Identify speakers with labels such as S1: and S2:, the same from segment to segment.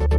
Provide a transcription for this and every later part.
S1: Hey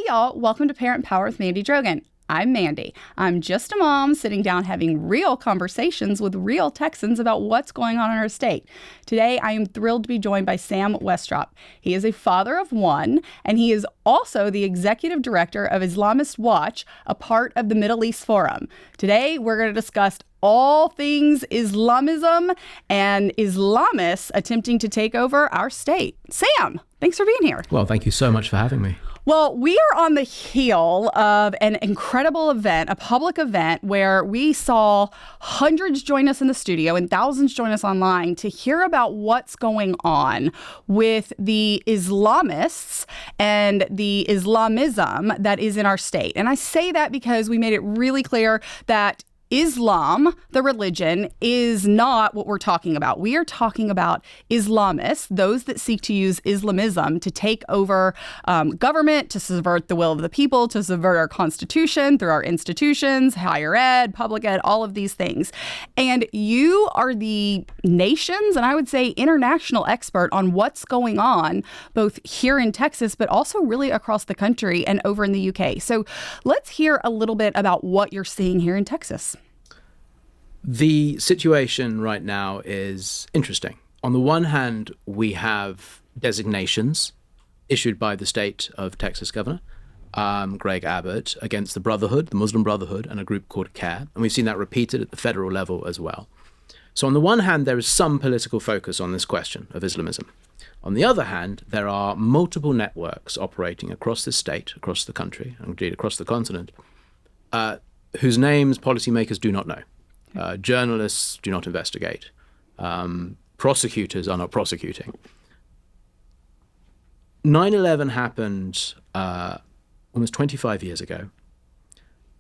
S1: y'all, welcome to Parent Power with Mandy Drogin. I'm Mandy. I'm just a mom sitting down having real conversations with real Texans about what's going on in our state. Today, I am thrilled to be joined by Sam Westrop. He is a father of one, and he is also the executive director of Islamist Watch, a part of the Middle East Forum. Today, we're going to discuss all things Islamism and Islamists attempting to take over our state. Sam, thanks for being here.
S2: Well, thank you so much for having me.
S1: Well, we are on the heel of an incredible event, a public event where we saw hundreds join us in the studio and thousands join us online to hear about what's going on with the Islamists and the Islamism that is in our state. And I say that because we made it really clear that Islam, the religion, is not what we're talking about. We are talking about Islamists, those that seek to use Islamism to take over government, to subvert the will of the people, to subvert our constitution through our institutions, higher ed, public ed, all of these things. And you are the nation's, and I would say international expert on what's going on, both here in Texas, but also really across the country and over in the UK. So let's hear a little bit about what you're seeing here in Texas.
S2: The situation right now is interesting. On the one hand, we have designations issued by the state of Texas governor, Greg Abbott, against the Brotherhood, the Muslim Brotherhood, and a group called CARE. And we've seen that repeated at the federal level as well. So on the one hand, there is some political focus on this question of Islamism. On the other hand, there are multiple networks operating across this state, across the country, and indeed across the continent, whose names policymakers do not know. Journalists do not investigate. Prosecutors are not prosecuting. 9/11 happened almost 25 years ago,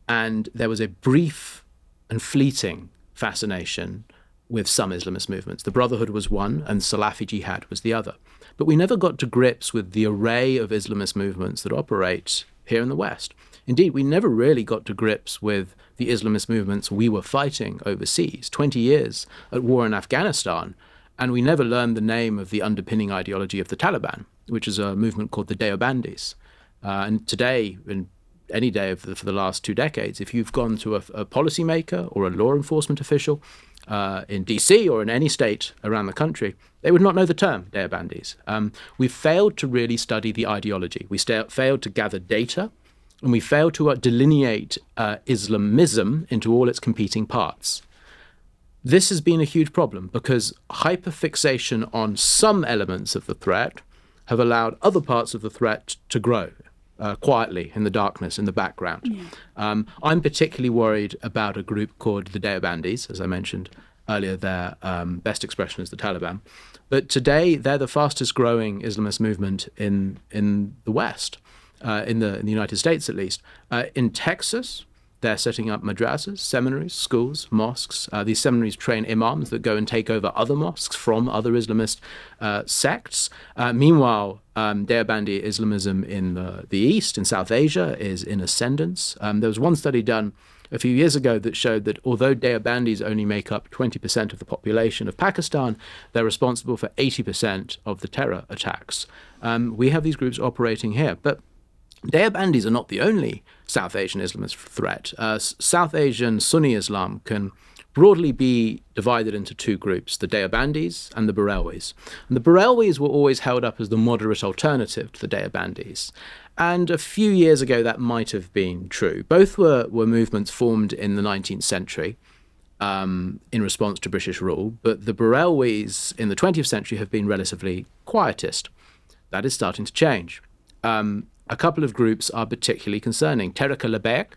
S2: and there was a brief and fleeting fascination with some Islamist movements. The Brotherhood was one, and Salafi Jihad was the other. But we never got to grips with the array of Islamist movements that operate here in the West. Indeed, we never really got to grips with the Islamist movements we were fighting overseas, 20 years at war in Afghanistan, and we never learned the name of the underpinning ideology of the Taliban, which is a movement called the Deobandis. And today, in any day for the last 2 decades, if you've gone to a policymaker or a law enforcement official in DC or in any state around the country, they would not know the term Deobandis. We failed to really study the ideology. We failed to gather data, and we failed to delineate Islamism into all its competing parts. This has been a huge problem because hyperfixation on some elements of the threat have allowed other parts of the threat to grow quietly in the darkness, in the background. Yeah. I'm particularly worried about a group called the Deobandis, as I mentioned earlier. Their best expression is the Taliban. But today, they're the fastest growing Islamist movement in the West. In the United States, at least. In Texas, they're setting up madrasas, seminaries, schools, mosques. These seminaries train imams that go and take over other mosques from other Islamist sects. Meanwhile, Deobandi Islamism in the East, in South Asia, is in ascendance. There was one study done a few years ago that showed that although Deobandis only make up 20% of the population of Pakistan, they're responsible for 80% of the terror attacks. We have these groups operating here. But Deobandis are not the only South Asian Islamist threat. South Asian Sunni Islam can broadly be divided into 2 groups, the Deobandis and the Barelwis. And the Barelwis were always held up as the moderate alternative to the Deobandis. And a few years ago, that might have been true. Both were movements formed in the 19th century in response to British rule, but the Barelwis in the 20th century have been relatively quietist. That is starting to change. A couple of groups are particularly concerning. Tehrik al-Labbaik,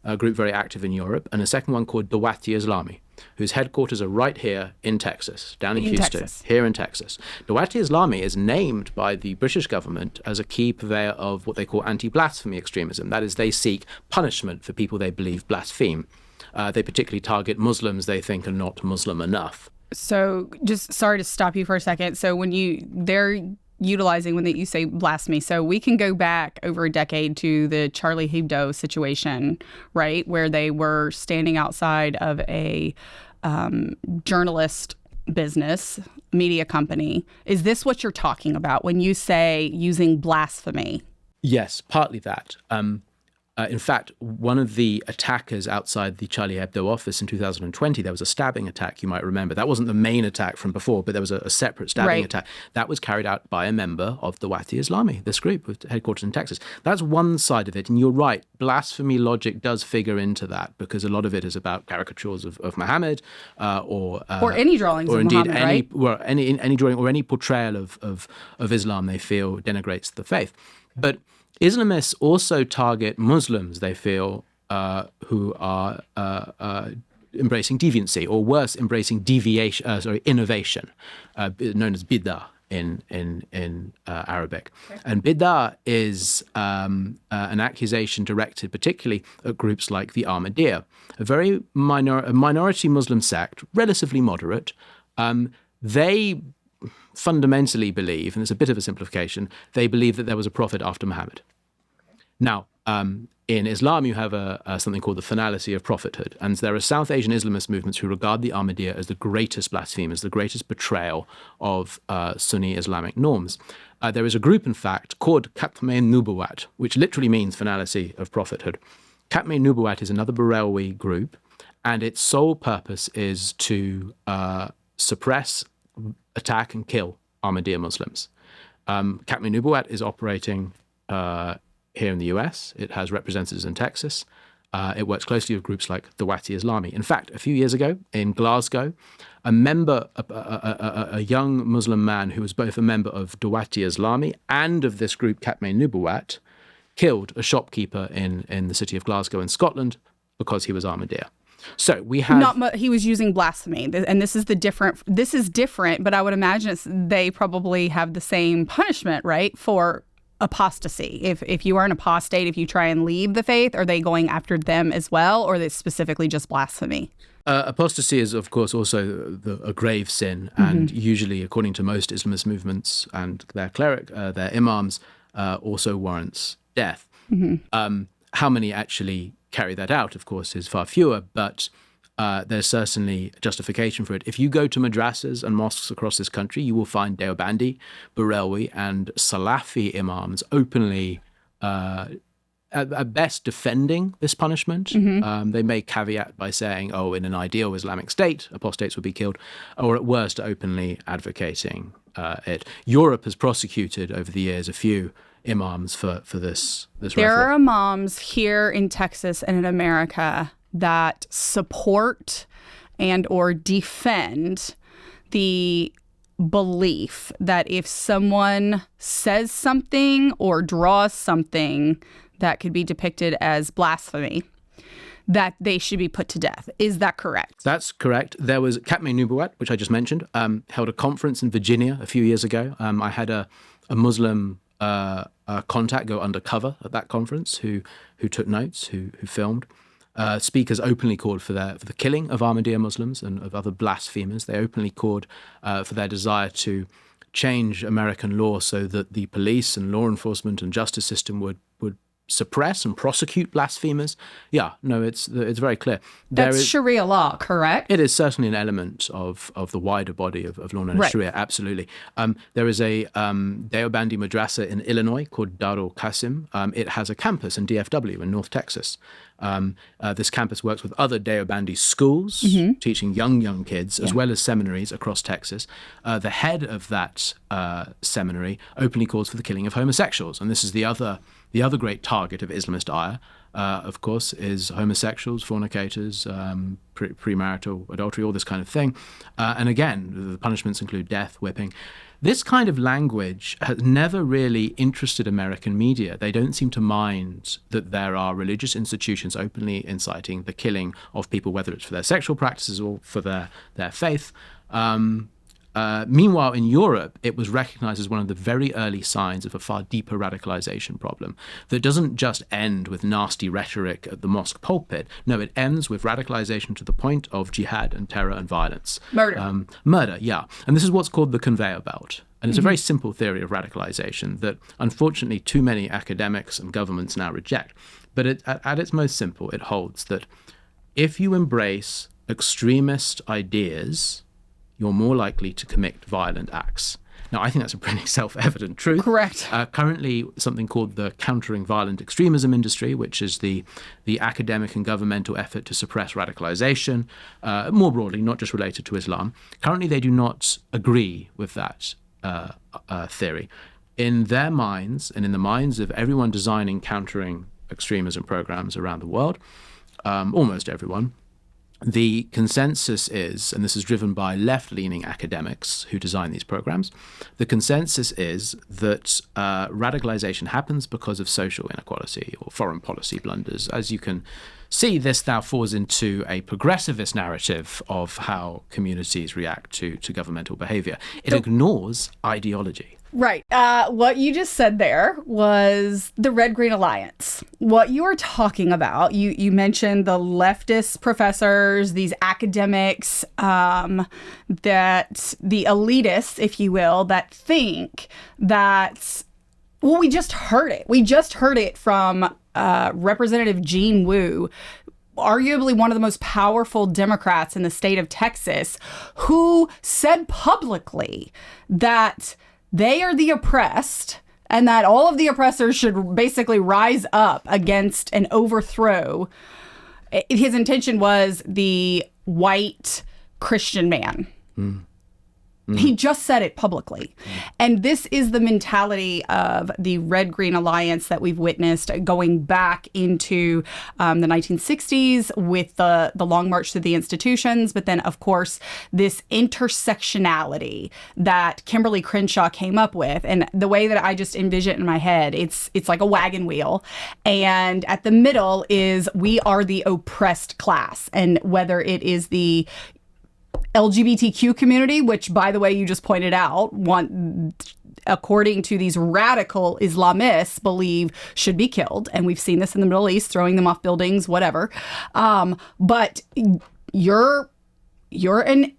S2: a group very active in Europe, and a second one called Dawati Islami, whose headquarters are right here in Texas, down in Houston, Texas. Here in Texas. Dawati Islami is named by the British government as a key purveyor of what they call anti-blasphemy extremism. That is, they seek punishment for people they believe blaspheme. They particularly target Muslims they think are not Muslim enough.
S1: So just sorry to stop you for a second. So when they're utilizing when you say blasphemy. So we can go back over a decade to the Charlie Hebdo situation, right? Where they were standing outside of a journalist business, media company. Is this what you're talking about when you say using blasphemy?
S2: Yes, partly that. In fact, one of the attackers outside the Charlie Hebdo office in 2020, there was a stabbing attack, you might remember. That wasn't the main attack from before, but there was a separate stabbing attack. That was carried out by a member of the Wati Islami, this group with headquarters in Texas. That's one side of it. And you're right, blasphemy logic does figure into that because a lot of it is about caricatures of Muhammad or
S1: any drawings
S2: or
S1: of
S2: indeed
S1: Muhammad,
S2: any,
S1: right?
S2: well, any drawing or any portrayal of Islam they feel denigrates the faith. But Islamists also target Muslims, they feel, who are embracing deviancy, or worse, embracing innovation, known as bid'ah in Arabic. Okay. And bid'ah is an accusation directed particularly at groups like the Ahmadiyya, a minority Muslim sect, relatively moderate. They fundamentally believe, and it's a bit of a simplification, they believe that there was a prophet after Muhammad. Now, in Islam, you have something called the finality of prophethood. And there are South Asian Islamist movements who regard the Ahmadiyya as the greatest blasphemers, the greatest betrayal of Sunni Islamic norms. There is a group, in fact, called Khatm-e Nubuwat, which literally means finality of prophethood. Khatm-e Nubuwat is another Barelwi group, and its sole purpose is to suppress, attack, and kill Ahmadiyya Muslims. Khatm-e Nubuwat is operating here in the US. It has representatives in Texas. It works closely with groups like the Wati Islami. In fact, a few years ago in Glasgow, a young Muslim man who was both a member of the Wati Islami and of this group Khatm-e Nubuwat killed a shopkeeper in the city of Glasgow in Scotland because he was Ahmadiyya. So we have
S1: he was using blasphemy, and this is different, but I would imagine they probably have the same punishment, right, for apostasy. If you are an apostate, if you try and leave the faith, are they going after them as well, or are they specifically just blasphemy?
S2: Apostasy is, of course, also a grave sin, and usually, according to most Islamist movements and their their imams, also warrants death. How many actually carry that out, of course, is far fewer, but there's certainly justification for it. If you go to madrasas and mosques across this country, you will find Deobandi, Barelwi, and Salafi imams openly, at best, defending this punishment. They may caveat by saying, oh, in an ideal Islamic state, apostates would be killed, or at worst, openly advocating it. Europe has prosecuted over the years a few imams for this
S1: There are imams here in Texas and in America that support and or defend the belief that if someone says something or draws something that could be depicted as blasphemy, that they should be put to death. Is that correct?
S2: That's correct. There was Khatm-e Nubuwat, which I just mentioned, held a conference in Virginia a few years ago. I had a Muslim contact go undercover at that conference who took notes, who filmed. Speakers openly called for the killing of Ahmadiyya Muslims and of other blasphemers. They openly called for their desire to change American law so that the police and law enforcement and justice system would suppress and prosecute blasphemers. Yeah, no, it's very clear.
S1: That's Sharia law, correct?
S2: It is certainly an element of the wider body of law known as Sharia, absolutely. There is a Deobandi madrasa in Illinois called Darul Qasim. It has a campus in DFW in North Texas. This campus works with other Deobandi schools, teaching young kids, as well as seminaries across Texas. The head of that seminary openly calls for the killing of homosexuals, and this is the other great target of Islamist ire, of course, is homosexuals, fornicators, premarital adultery, all this kind of thing. And again, the punishments include death, whipping. This kind of language has never really interested American media. They don't seem to mind that there are religious institutions openly inciting the killing of people, whether it's for their sexual practices or for their faith. Meanwhile, in Europe, it was recognized as one of the very early signs of a far deeper radicalization problem that doesn't just end with nasty rhetoric at the mosque pulpit. No, it ends with radicalization to the point of jihad and terror and violence. Murder, yeah. And this is what's called the conveyor belt. And it's a very simple theory of radicalization that, unfortunately, too many academics and governments now reject. But at its most simple, it holds that if you embrace extremist ideas, you're more likely to commit violent acts. Now, I think that's a pretty self-evident truth.
S1: Correct.
S2: Currently, something called the Countering Violent Extremism Industry, which is the academic and governmental effort to suppress radicalization, more broadly, not just related to Islam. Currently, they do not agree with that theory. In their minds, and in the minds of everyone designing countering extremism programs around the world, almost everyone, the consensus is, and this is driven by left-leaning academics who design these programs, the consensus is that radicalization happens because of social inequality or foreign policy blunders. As you can see, this now falls into a progressivist narrative of how communities react to governmental behavior. It ignores ideology.
S1: Right. What you just said there was the Red-Green Alliance. What you are talking about, you mentioned the leftist professors, these academics, that the elitists, if you will, that think that, well, we just heard it. We just heard it from Representative Gene Wu, arguably one of the most powerful Democrats in the state of Texas, who said publicly that they are the oppressed and that all of the oppressors should basically rise up against and overthrow. His intention was the white Christian man. He just said it publicly. And this is the mentality of the Red-Green Alliance that we've witnessed going back into the 1960s with the Long March through the institutions. But then, of course, this intersectionality that Kimberly Crenshaw came up with. And the way that I just envision it in my head, it's like a wagon wheel. And at the middle is we are the oppressed class. And whether it is the LGBTQ community, which, by the way, you just pointed out, according to these radical Islamists, believe should be killed. And we've seen this in the Middle East, throwing them off buildings, whatever. But you're an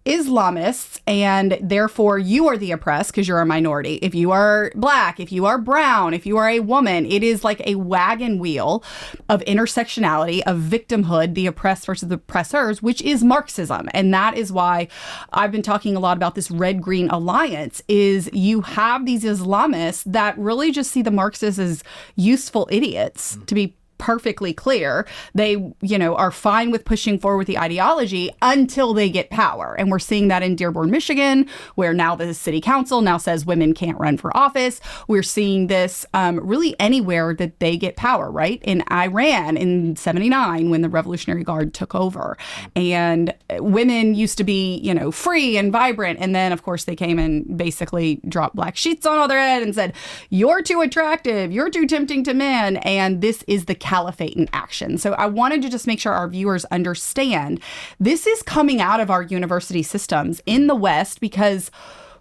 S1: Islamists, and therefore you are the oppressed because you're a minority. If you are Black, if you are brown, if you are a woman, it is like a wagon wheel of intersectionality, of victimhood, the oppressed versus the oppressors, which is Marxism. And that is why I've been talking a lot about this Red-Green Alliance, is you have these Islamists that really just see the Marxists as useful idiots, to be perfectly clear. They, are fine with pushing forward with the ideology until they get power. And we're seeing that in Dearborn, Michigan, where now the city council now says women can't run for office. We're seeing this really anywhere that they get power, right? In Iran in 79, when the Revolutionary Guard took over. And women used to be, free and vibrant. And then, of course, they came and basically dropped black sheets on all their head and said, you're too attractive, you're too tempting to men. And this is the caliphate in action. So I wanted to just make sure our viewers understand this is coming out of our university systems in the West, because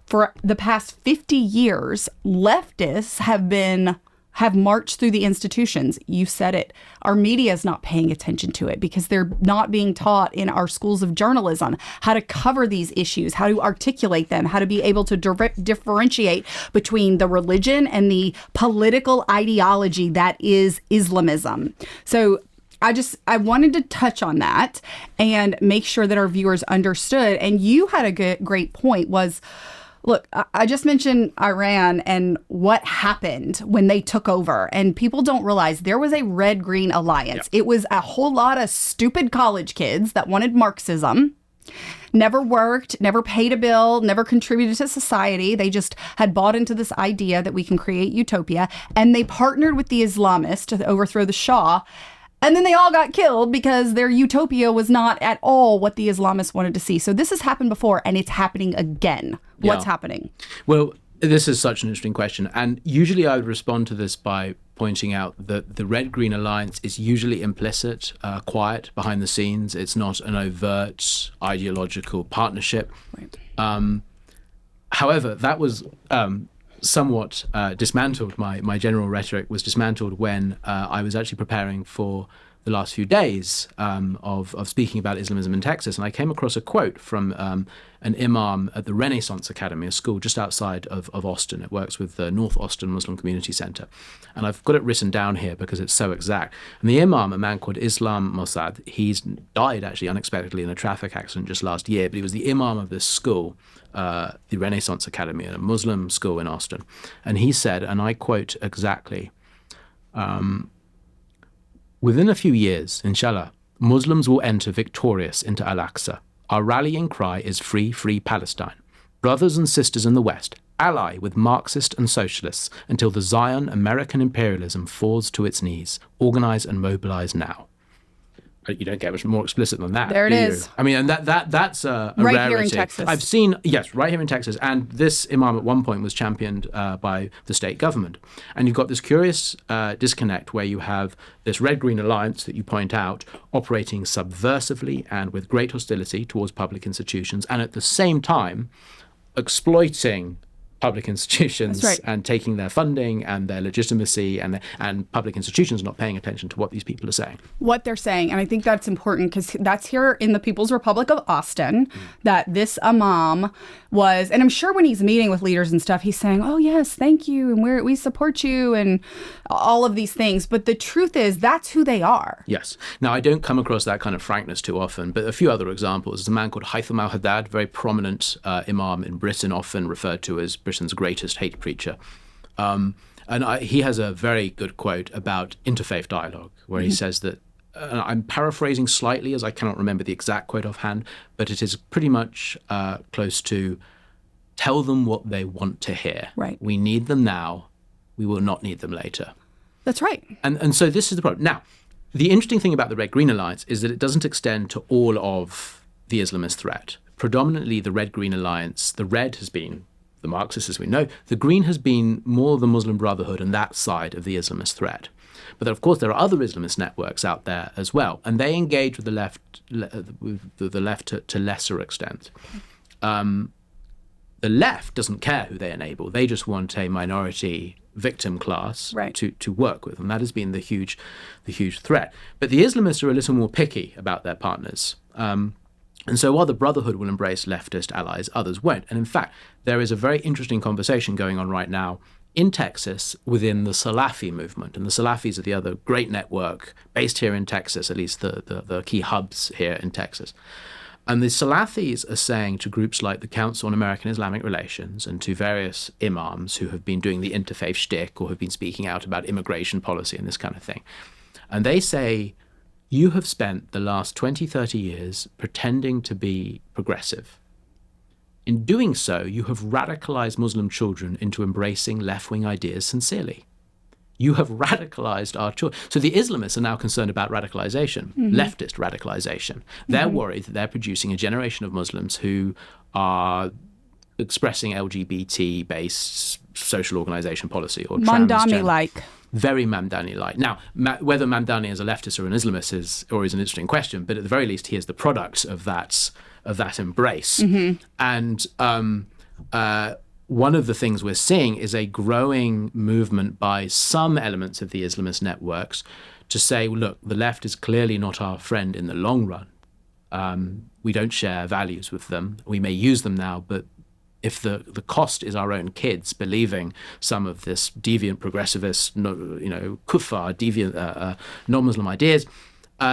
S1: for the past 50 years, leftists have marched through the institutions. You said it. Our media is not paying attention to it because they're not being taught in our schools of journalism how to cover these issues, how to articulate them, how to be able to differentiate between the religion and the political ideology that is Islamism. So I wanted to touch on that and make sure that our viewers understood. And you had a great point was, look, I just mentioned Iran and what happened when they took over. And people don't realize there was a Red-Green Alliance. Yep. It was a whole lot of stupid college kids that wanted Marxism, never worked, never paid a bill, never contributed to society. They just had bought into this idea that we can create utopia. And they partnered with the Islamists to overthrow the Shah. And then they all got killed because their utopia was not at all what the Islamists wanted to see. So this has happened before, and it's happening again. What's happening?
S2: Well, this is such an interesting question. And usually I would respond to this by pointing out that the Red-Green Alliance is usually implicit, quiet, behind the scenes. It's not an overt ideological partnership. Right. However, that was somewhat dismantled. My general rhetoric was dismantled when I was actually preparing for the last few days of speaking about Islamism in Texas, and I came across a quote from an imam at the Renaissance Academy, a school just outside of Austin. It works with the North Austin Muslim Community Center. And I've got it written down here because it's so exact. And the imam, a man called Islam Mossad, he's died actually unexpectedly in a traffic accident just last year, but he was the imam of this school, the Renaissance Academy, a Muslim school in Austin. And he said, and I quote exactly, within a few years, inshallah, Muslims will enter victorious into Al-Aqsa. Our rallying cry is free, free Palestine. Brothers and sisters in the West, ally with Marxists and socialists until the Zion American imperialism falls to its knees. Organize and mobilize now. You don't get much more explicit than that.
S1: There it is.
S2: I mean, and that's a
S1: right
S2: rarity.
S1: Here in Texas.
S2: I've seen, yes, right here in Texas. And this imam at one point was championed by the state government. And you've got this curious disconnect where you have this red-green alliance that you point out operating subversively and with great hostility towards public institutions, and at the same time exploiting public institutions and taking their funding and their legitimacy, and public institutions not paying attention to what these people are saying.
S1: What they're saying. And I think that's important because that's here in the People's Republic of Austin that this imam was, and I'm sure when he's meeting with leaders and stuff, he's saying, oh, yes, thank you. And we support you and all of these things. But the truth is that's who they are.
S2: Yes. Now, I don't come across that kind of frankness too often, but a few other examples. There's a man called Haytham al-Haddad, very prominent imam in Britain, often referred to as Britain's greatest hate preacher. He has a very good quote about interfaith dialogue, where he says that, I'm paraphrasing slightly as I cannot remember the exact quote offhand, but it is pretty much close to, tell them what they want to hear.
S1: Right.
S2: We need them now. We will not need them later.
S1: That's right.
S2: And so this is the problem. Now, the interesting thing about the Red-Green Alliance is that it doesn't extend to all of the Islamist threat. Predominantly the Red-Green Alliance, the red has been the Marxists, as we know. The green has been more the Muslim Brotherhood and that side of the Islamist threat. But of course, there are other Islamist networks out there as well, and they engage with the left to lesser extent. The left doesn't care who they enable; they just want a minority victim class to work with, and that has been the huge threat. But the Islamists are a little more picky about their partners. And so while the Brotherhood will embrace leftist allies, others won't. And in fact, there is a very interesting conversation going on right now in Texas within the Salafi movement. And the Salafis are the other great network based here in Texas, at least the key hubs here in Texas. And the Salafis are saying to groups like the Council on American Islamic Relations and to various imams who have been doing the interfaith shtick or have been speaking out about immigration policy and this kind of thing. And they say, you have spent the last 20, 30 years pretending to be progressive. In doing so, you have radicalized Muslim children into embracing left-wing ideas sincerely. You have radicalized our children. So the Islamists are now concerned about radicalization, leftist radicalization. They're worried that they're producing a generation of Muslims who are expressing LGBT-based social organization policy or
S1: Mamdani-like.
S2: Very Mamdani-like. Now, whether Mamdani is a leftist or an Islamist is an interesting question, but at the very least, he is the product of that embrace. And one of the things we're seeing is a growing movement by some elements of the Islamist networks to say, well, look, the left is clearly not our friend in the long run. We don't share values with them. We may use them now, but if the cost is our own kids believing some of this deviant progressivist, kuffar, deviant non-Muslim ideas,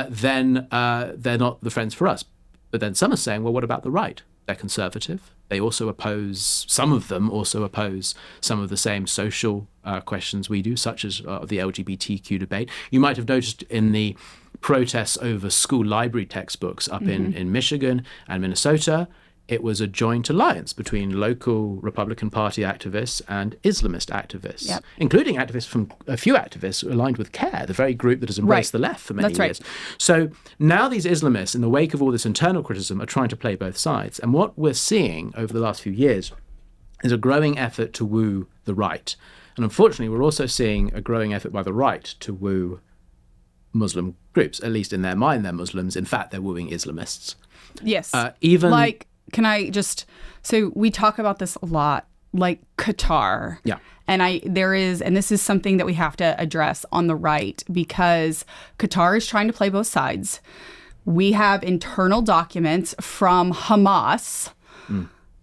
S2: then they're not the friends for us. But then some are saying, well, what about the right? They're conservative. Some of them also oppose some of the same social questions we do, such as the LGBTQ debate. You might have noticed in the protests over school library textbooks up in Michigan and Minnesota, it was a joint alliance between local Republican Party activists and Islamist activists, including activists from a few activists aligned with CARE, the very group that has embraced the left for many years. So now these Islamists, in the wake of all this internal criticism, are trying to play both sides. And what we're seeing over the last few years is a growing effort to woo the right. And unfortunately, we're also seeing a growing effort by the right to woo Muslim groups. At least in their mind, they're Muslims. In fact, they're wooing Islamists.
S1: Yes.
S2: Even
S1: can I just, so we talk about this a lot like Qatar.
S2: Yeah.
S1: And this is something that we have to address on the right, because Qatar is trying to play both sides. We have internal documents from Hamas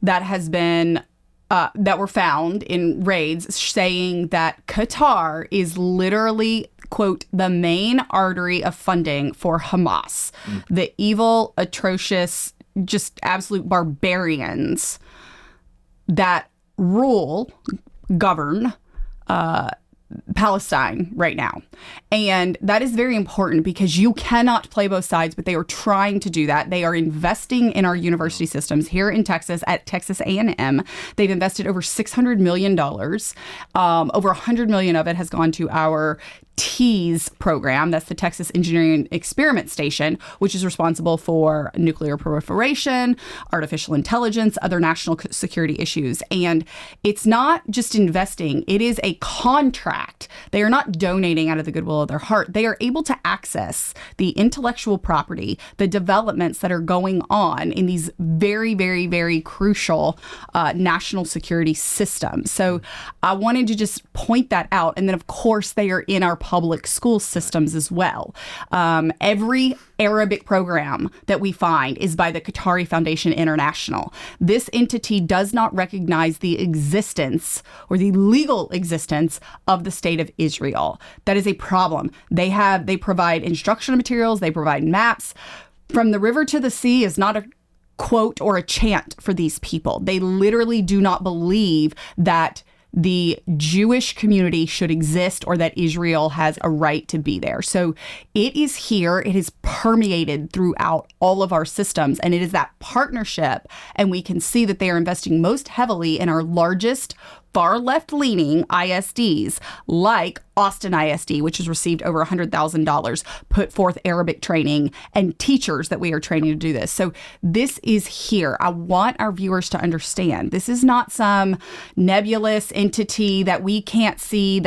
S1: that has been that were found in raids saying that Qatar is literally, quote, the main artery of funding for Hamas, the evil, atrocious, just absolute barbarians that govern Palestine right now. And that is very important, because you cannot play both sides, but they are trying to do that. They are investing in our university systems here in Texas at Texas A&M. They've invested over $600 million. Over $100 million of it has gone to our TEAS program. That's the Texas Engineering Experiment Station, which is responsible for nuclear proliferation, artificial intelligence, other national security issues. And it's not just investing, it is a contract. They are not donating out of the goodwill of their heart. They are able to access the intellectual property, the developments that are going on in these very, very, very crucial national security systems. So I wanted to just point that out. And then, of course, they are in our public school systems as well. Every Arabic program that we find is by the Qatari Foundation International. This entity does not recognize the existence or the legal existence of the state of Israel. That is a problem. They provide instructional materials, they provide maps. From the river to the sea is not a quote or a chant for these people. They literally do not believe that the Jewish community should exist or that Israel has a right to be there. So it is here. It is permeated throughout all of our systems. And it is that partnership. And we can see that they are investing most heavily in our largest far left-leaning ISDs, like Austin ISD, which has received over $100,000, put forth Arabic training and teachers that we are training to do this. So this is here. I want our viewers to understand this is not some nebulous entity that we can't see.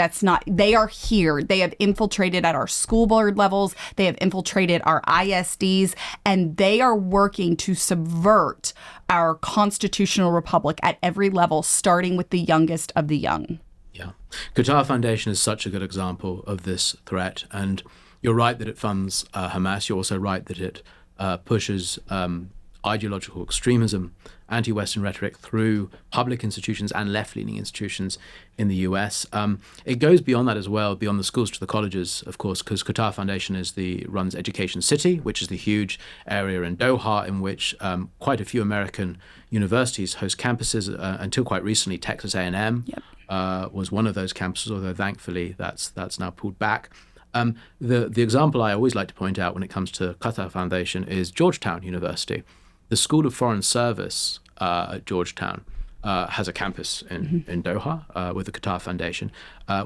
S1: They are here. They have infiltrated at our school board levels. They have infiltrated our ISDs, and they are working to subvert our constitutional republic at every level, starting with the youngest of the young.
S2: Yeah. Qatar Foundation is such a good example of this threat. And you're right that it funds Hamas. You're also right that it pushes ideological extremism, anti-Western rhetoric through public institutions and left-leaning institutions in the US. It goes beyond that as well, beyond the schools to the colleges, of course, because Qatar Foundation runs Education City, which is the huge area in Doha in which quite a few American universities host campuses. Until quite recently, Texas A&M was one of those campuses, although thankfully that's now pulled back. The example I always like to point out when it comes to Qatar Foundation is Georgetown University. The School of Foreign Service at Georgetown has a campus in Doha with the Qatar Foundation.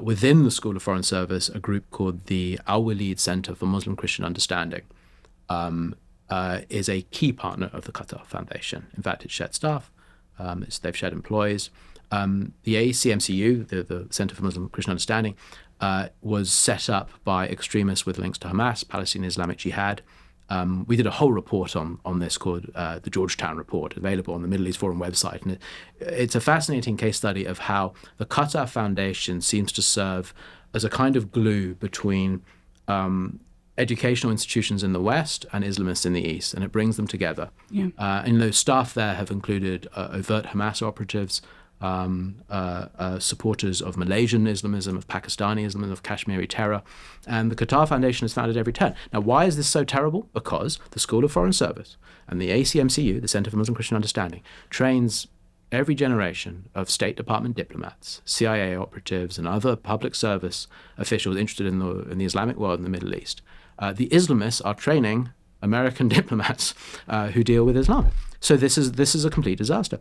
S2: Within the School of Foreign Service, a group called the Al-Walid Center for Muslim-Christian Understanding is a key partner of the Qatar Foundation. In fact, it's shared staff. They've shared employees. The ACMCU, the Center for Muslim-Christian Understanding, was set up by extremists with links to Hamas, Palestinian Islamic Jihad. We did a whole report on this called the Georgetown Report, available on the Middle East Forum website. And it's a fascinating case study of how the Qatar Foundation seems to serve as a kind of glue between educational institutions in the West and Islamists in the East, and it brings them together.
S1: Yeah.
S2: And those staff there have included overt Hamas operatives, supporters of Malaysian Islamism, of Pakistani Islamism, of Kashmiri terror. And the Qatar Foundation is found at every turn. Now, why is this so terrible? Because the School of Foreign Service and the ACMCU, the Center for Muslim-Christian Understanding, trains every generation of State Department diplomats, CIA operatives, and other public service officials interested in the Islamic world and the Middle East. The Islamists are training American diplomats who deal with Islam. So this is a complete disaster.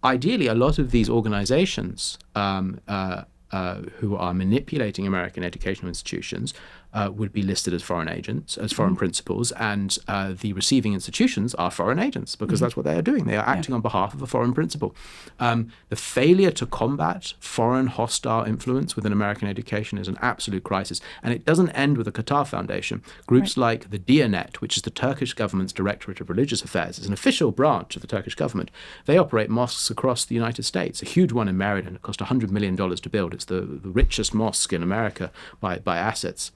S2: Ideally, a lot of these organizations who are manipulating American educational institutions would be listed as foreign agents, as foreign principals, and the receiving institutions are foreign agents because that's what they are doing. They are acting on behalf of a foreign principal. The failure to combat foreign hostile influence within American education is an absolute crisis. And it doesn't end with the Qatar Foundation. Groups like the Diyanet, which is the Turkish government's Directorate of Religious Affairs, is an official branch of the Turkish government. They operate mosques across the United States. A huge one in Maryland. It cost $100 million to build. It's the richest mosque in America by assets.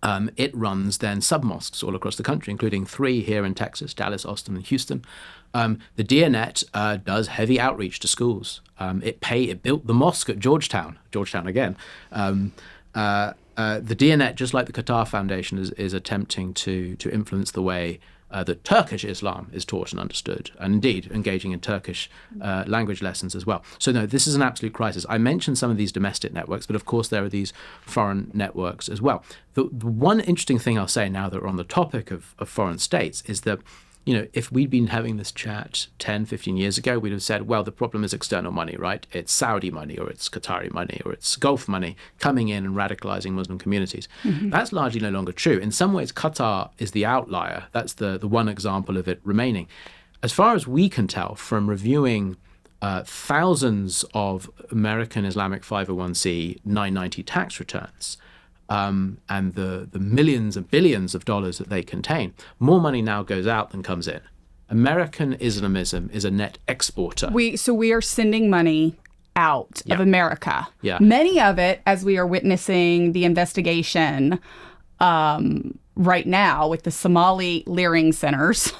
S2: It runs then sub-mosques all across the country, including 3 here in Texas, Dallas, Austin, and Houston. The Diyanet does heavy outreach to schools. It built the mosque at Georgetown again. The Diyanet, just like the Qatar Foundation, is attempting to influence the way that Turkish Islam is taught and understood, and indeed engaging in Turkish language lessons as well. So no, this is an absolute crisis. I mentioned some of these domestic networks, but of course there are these foreign networks as well. The one interesting thing I'll say now that we're on the topic of foreign states is that, if we'd been having this chat 10, 15 years ago, we'd have said, well, the problem is external money, right? It's Saudi money or it's Qatari money or it's Gulf money coming in and radicalizing Muslim communities. That's largely no longer true. In some ways, Qatar is the outlier. That's the one example of it remaining. As far as we can tell from reviewing thousands of American Islamic 501c 990 tax returns, and the millions and billions of dollars that they contain, more money now goes out than comes in. American Islamism is a net exporter.
S1: So we are sending money out of America.
S2: Yeah.
S1: Many of it, as we are witnessing the investigation right now with the Somali Leering Centers,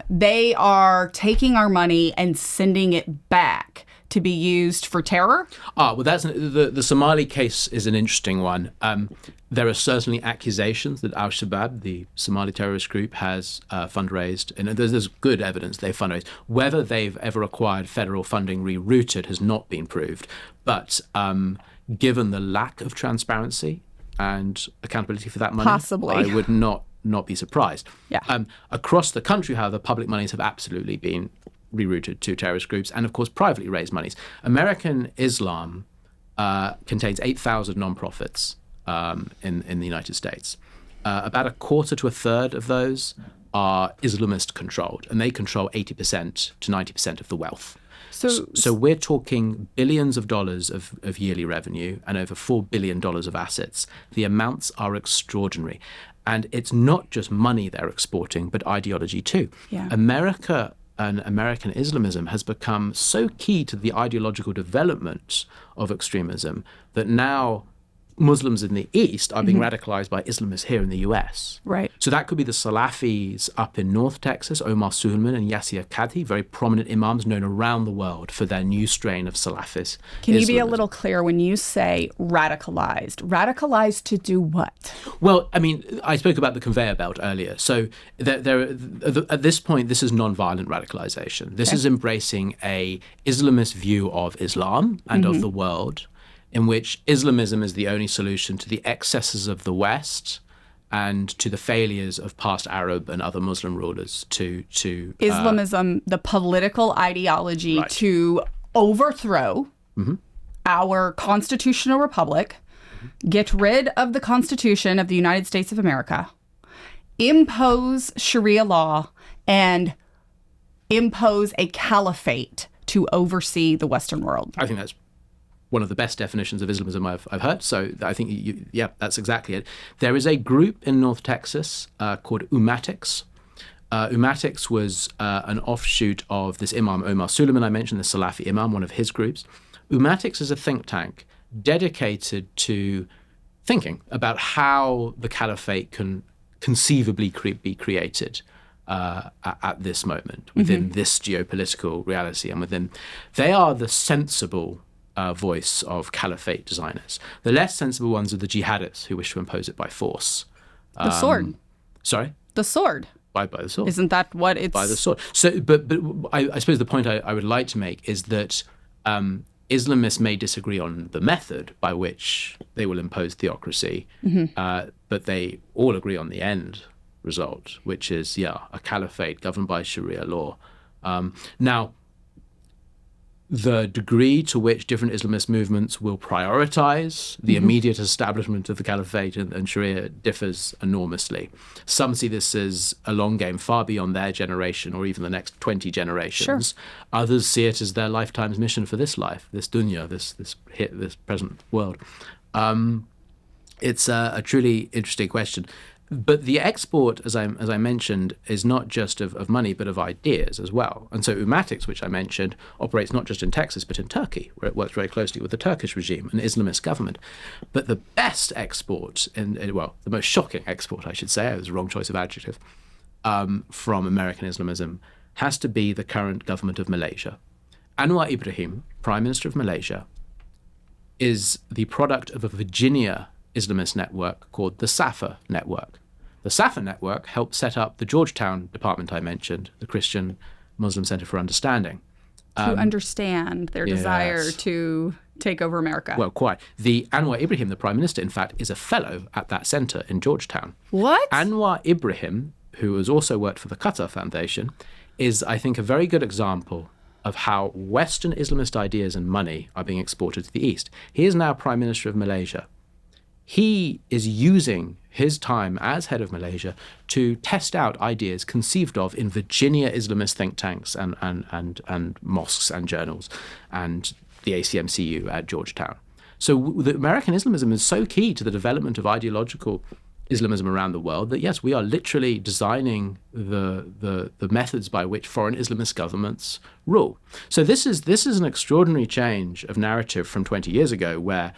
S1: they are taking our money and sending it back to be used for terror?
S2: Well, that's the Somali case is an interesting one. There are certainly accusations that Al-Shabaab, the Somali terrorist group, has fundraised, and there's good evidence they fundraised. Whether they've ever acquired federal funding rerouted has not been proved. But given the lack of transparency and accountability for that money,
S1: possibly,
S2: I would not be surprised.
S1: Yeah.
S2: Across the country, however, public monies have absolutely been rerouted to terrorist groups, and of course privately raised monies. American Islam contains 8,000 nonprofits in the United States. About a quarter to a third of those are Islamist controlled, and they control 80% to 90% of the wealth. So we're talking billions of dollars of yearly revenue and over $4 billion of assets. The amounts are extraordinary. And it's not just money they're exporting, but ideology too.
S1: Yeah.
S2: America and American Islamism has become so key to the ideological development of extremism that now Muslims in the East are being radicalized by Islamists here in the US.
S1: Right.
S2: So that could be the Salafis up in North Texas, Omar Suleiman and Yasir Qadhi, very prominent imams known around the world for their new strain of Salafis.
S1: Can you be a little clear when you say radicalized? Radicalized to do what?
S2: Well, I mean, I spoke about the conveyor belt earlier. So at this point, this is nonviolent radicalization. This is embracing a Islamist view of Islam and of the world, in which Islamism is the only solution to the excesses of the West and to the failures of past Arab and other Muslim rulers to
S1: Islamism, the political ideology to overthrow our constitutional republic, get rid of the Constitution of the United States of America, impose Sharia law, and impose a caliphate to oversee the Western world.
S2: I think that's one of the best definitions of Islamism I've heard. So I think, that's exactly it. There is a group in North Texas called Umatics. Umatics was an offshoot of this Imam Omar Suleiman I mentioned, the Salafi Imam, one of his groups. Umatics is a think tank dedicated to thinking about how the caliphate can conceivably be created at this moment, within this geopolitical reality. And they are the sensible voice of caliphate designers. The less sensible ones are the jihadists who wish to impose it by force.
S1: The sword.
S2: Sorry?
S1: The sword.
S2: By the sword.
S1: Isn't that what it's...
S2: By the sword. So, but I suppose the point I would like to make is that Islamists may disagree on the method by which they will impose theocracy, but they all agree on the end result, which is, a caliphate governed by Sharia law. Now, the degree to which different Islamist movements will prioritize the immediate establishment of the caliphate and Sharia differs enormously. Some see this as a long game far beyond their generation or even the next 20 generations.
S1: Sure.
S2: Others see it as their lifetime's mission for this life, this dunya, this present world. It's a truly interesting question. But the export, as I mentioned, is not just of money, but of ideas as well. And so Umatics, which I mentioned, operates not just in Texas, but in Turkey, where it works very closely with the Turkish regime, an Islamist government. But the best export, the most shocking export, I should say, it was the wrong choice of adjective, from American Islamism, has to be the current government of Malaysia. Anwar Ibrahim, Prime Minister of Malaysia, is the product of a Virginia Islamist network called the Safa Network. The Safa Network helped set up the Georgetown department I mentioned, the Christian Muslim Center for Understanding.
S1: To understand their desire to take over America.
S2: Well, quite. The Anwar Ibrahim, the Prime Minister, in fact, is a fellow at that center in Georgetown.
S1: What?
S2: Anwar Ibrahim, who has also worked for the Qatar Foundation, is, I think, a very good example of how Western Islamist ideas and money are being exported to the East. He is now Prime Minister of Malaysia. He is using his time as head of Malaysia to test out ideas conceived of in Virginia Islamist think tanks and mosques and journals and the ACMCU at Georgetown. So the American Islamism is so key to the development of ideological Islamism around the world that, yes, we are literally designing the methods by which foreign Islamist governments rule. So this is an extraordinary change of narrative from 20 years ago, where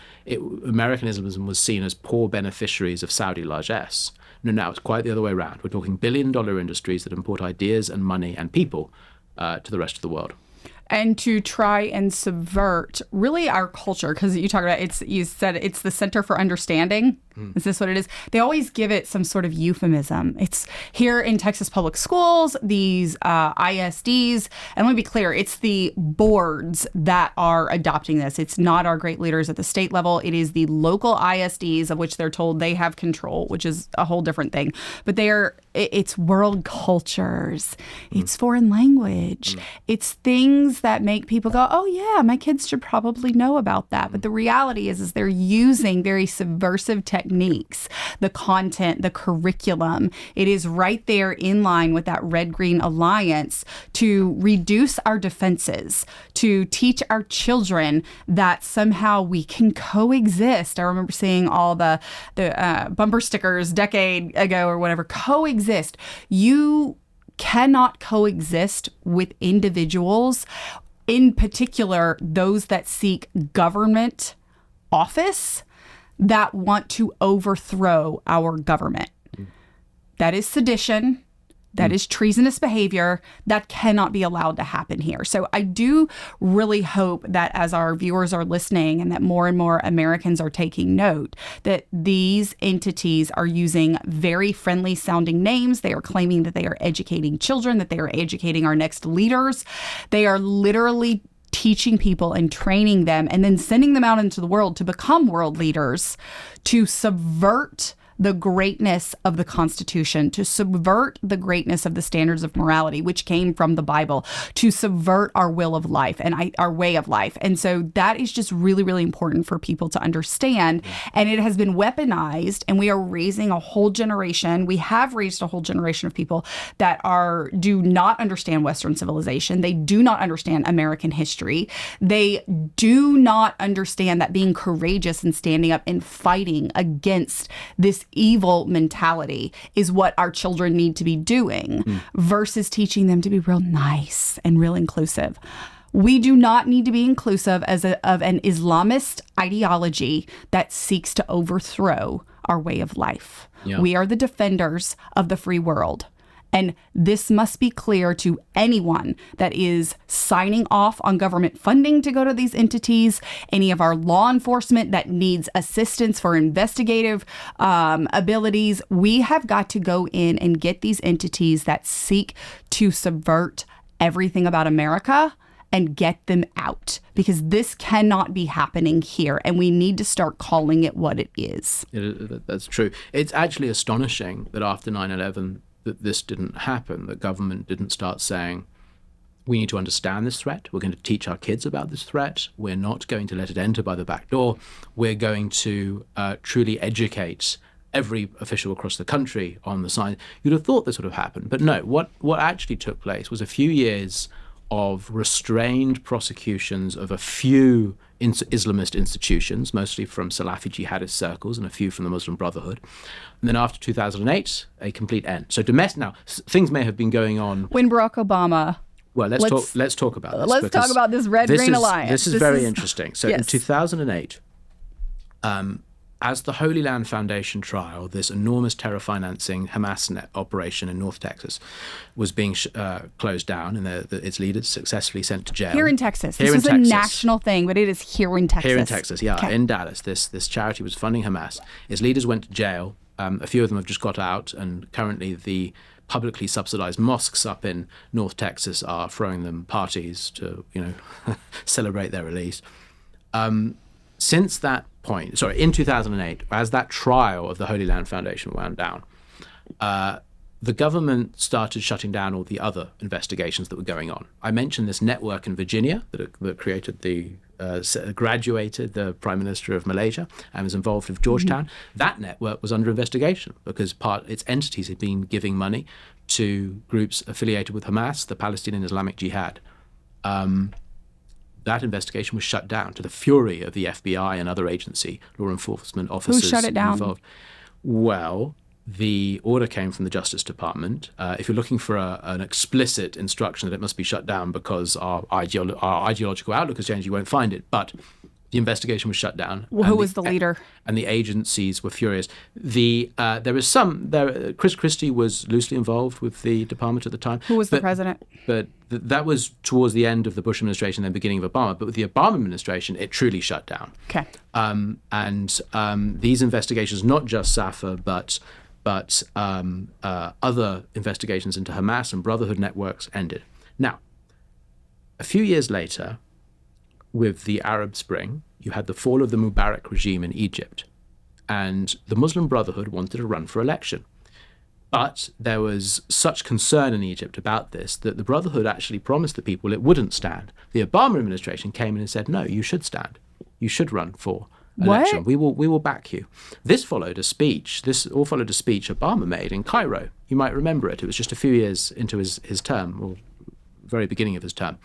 S2: American Islamism was seen as poor beneficiaries of Saudi largesse. No, now it's quite the other way around. We're talking billion-dollar industries that import ideas and money and people to the rest of the world.
S1: And to try and subvert really our culture, because you talk about you said it's the Center for Understanding. Is this what it is? They always give it some sort of euphemism. It's here in Texas public schools, these ISDs, and let me be clear, it's the boards that are adopting this. It's not our great leaders at the state level. It is the local ISDs of which they're told they have control, which is a whole different thing. But it's world cultures. It's foreign language. It's things that make people go, oh yeah, my kids should probably know about that. But the reality is they're using very subversive techniques, the content, the curriculum. It is right there in line with that Red-Green Alliance to reduce our defenses, to teach our children that somehow we can coexist. I remember seeing all the bumper stickers decade ago or whatever, coexist. You cannot coexist with individuals, in particular those that seek government office, that want to overthrow our government. That is sedition. That is treasonous behavior. That cannot be allowed to happen here. So I do really hope that as our viewers are listening and that more and more Americans are taking note, that these entities are using very friendly sounding names. They are claiming that they are educating children, that they are educating our next leaders. They are literally teaching people and training them and then sending them out into the world to become world leaders, to subvert the greatness of the Constitution, to subvert the greatness of the standards of morality, which came from the Bible, to subvert our will of life and our way of life. And so that is just really, really important for people to understand. And it has been weaponized, and we are raising a whole generation. We have raised a whole generation of people that do not understand Western civilization. They do not understand American history. They do not understand that being courageous and standing up and fighting against this evil mentality is what our children need to be doing versus teaching them to be real nice and real inclusive. We do not need to be inclusive of an Islamist ideology that seeks to overthrow our way of life. Yeah. We are the defenders of the free world. And this must be clear to anyone that is signing off on government funding to go to these entities, any of our law enforcement that needs assistance for investigative abilities. We have got to go in and get these entities that seek to subvert everything about America and get them out, because this cannot be happening here, and we need to start calling it what it is.
S2: That's true. It's actually astonishing that after 9/11, that this didn't happen, that government didn't start saying, We need to understand this threat. We're going to teach our kids about this threat. We're not going to let it enter by the back door. We're going to truly educate every official across the country on the sign. You'd have thought this would have happened, but no. What actually took place was a few years of restrained prosecutions of a few Islamist institutions, mostly from Salafi jihadist circles and a few from the Muslim Brotherhood. And then after 2008, a complete end. So now, things may have been going on.
S1: When Barack Obama...
S2: Well, let's talk about this.
S1: Let's talk about this red-green alliance.
S2: This is very interesting. So
S1: yes.
S2: in 2008, as the Holy Land Foundation trial, this enormous terror financing Hamas net operation in North Texas, was being closed down, and its leaders successfully sent to jail.
S1: Here in Texas. This is a national thing, but it is here in Texas.
S2: Here in Texas, yeah, in Dallas. This charity was funding Hamas. Its leaders went to jail. A few of them have just got out, and currently the publicly subsidized mosques up in North Texas are throwing them parties to, celebrate their release. Since that point, in 2008, as that trial of the Holy Land Foundation wound down, the government started shutting down all the other investigations that were going on. I mentioned this network in Virginia that created graduated the Prime Minister of Malaysia and was involved with Georgetown. Mm-hmm. That network was under investigation because its entities had been giving money to groups affiliated with Hamas, the Palestinian Islamic Jihad. That investigation was shut down to the fury of the FBI and other agency law enforcement officers.
S1: Who shut it down?
S2: Involved. Well, the order came from the Justice Department. If you're looking for an explicit instruction that it must be shut down because our ideological outlook has changed, you won't find it. But the investigation was shut down.
S1: Well, who was the leader?
S2: And the agencies were furious. Chris Christie was loosely involved with the department at the time.
S1: Who was the president?
S2: But that was towards the end of the Bush administration, then beginning of Obama. But with the Obama administration, it truly shut down.
S1: Okay.
S2: These investigations, not just Safa, but other investigations into Hamas and Brotherhood networks ended. Now, a few years later, with the Arab Spring, you had the fall of the Mubarak regime in Egypt, and the Muslim Brotherhood wanted to run for election. But there was such concern in Egypt about this that the Brotherhood actually promised the people it wouldn't stand. The Obama administration came in and said, no, you should stand. You should run for election.
S1: What?
S2: We will back you. This all followed a speech Obama made in Cairo. You might remember it. It was just a few years into his term, or very beginning of his term.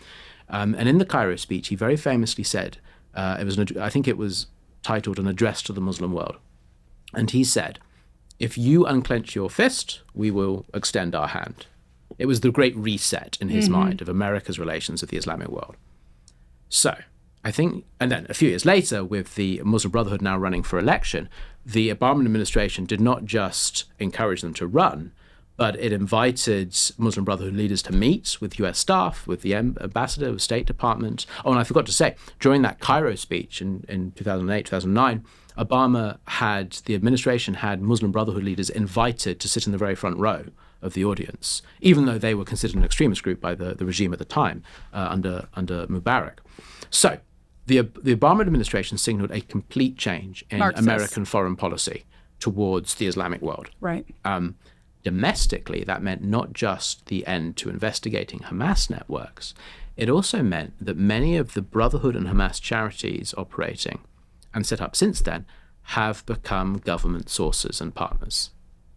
S2: And in the Cairo speech, he very famously said, I think it was titled An Address to the Muslim World. And he said, if you unclench your fist, we will extend our hand. It was the great reset in his mind of America's relations with the Islamic world. So I think, and then a few years later, with the Muslim Brotherhood now running for election, the Obama administration did not just encourage them to run, but it invited Muslim Brotherhood leaders to meet with US staff, with the ambassador, with State Department. Oh, and I forgot to say, during that Cairo speech in 2008, 2009, the administration had Muslim Brotherhood leaders invited to sit in the very front row of the audience, even though they were considered an extremist group by the regime at the time, under Mubarak. So the Obama administration signaled a complete change in American foreign policy towards the Islamic world.
S1: Right.
S2: Domestically, that meant not just the end to investigating Hamas networks, it also meant that many of the Brotherhood and Hamas charities operating and set up since then have become government sources and partners.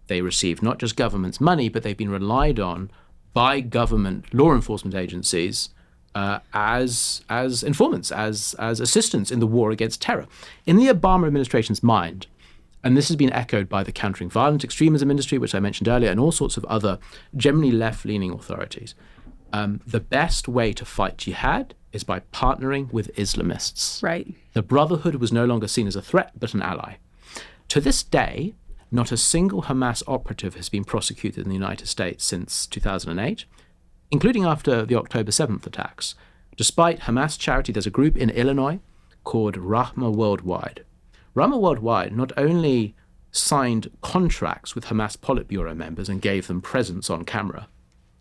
S2: They receive not just government's money, but they've been relied on by government law enforcement agencies as informants, as assistants in the war against terror. In the Obama administration's mind, and this has been echoed by the Countering Violent Extremism industry, which I mentioned earlier, and all sorts of other generally left-leaning authorities, the best way to fight jihad is by partnering with Islamists.
S1: Right.
S2: The Brotherhood was no longer seen as a threat, but an ally. To this day, not a single Hamas operative has been prosecuted in the United States since 2008, including after the October 7th attacks. Despite Hamas charity, there's a group in Illinois called Rahma Worldwide. Rahma Worldwide not only signed contracts with Hamas Politburo members and gave them presents on camera.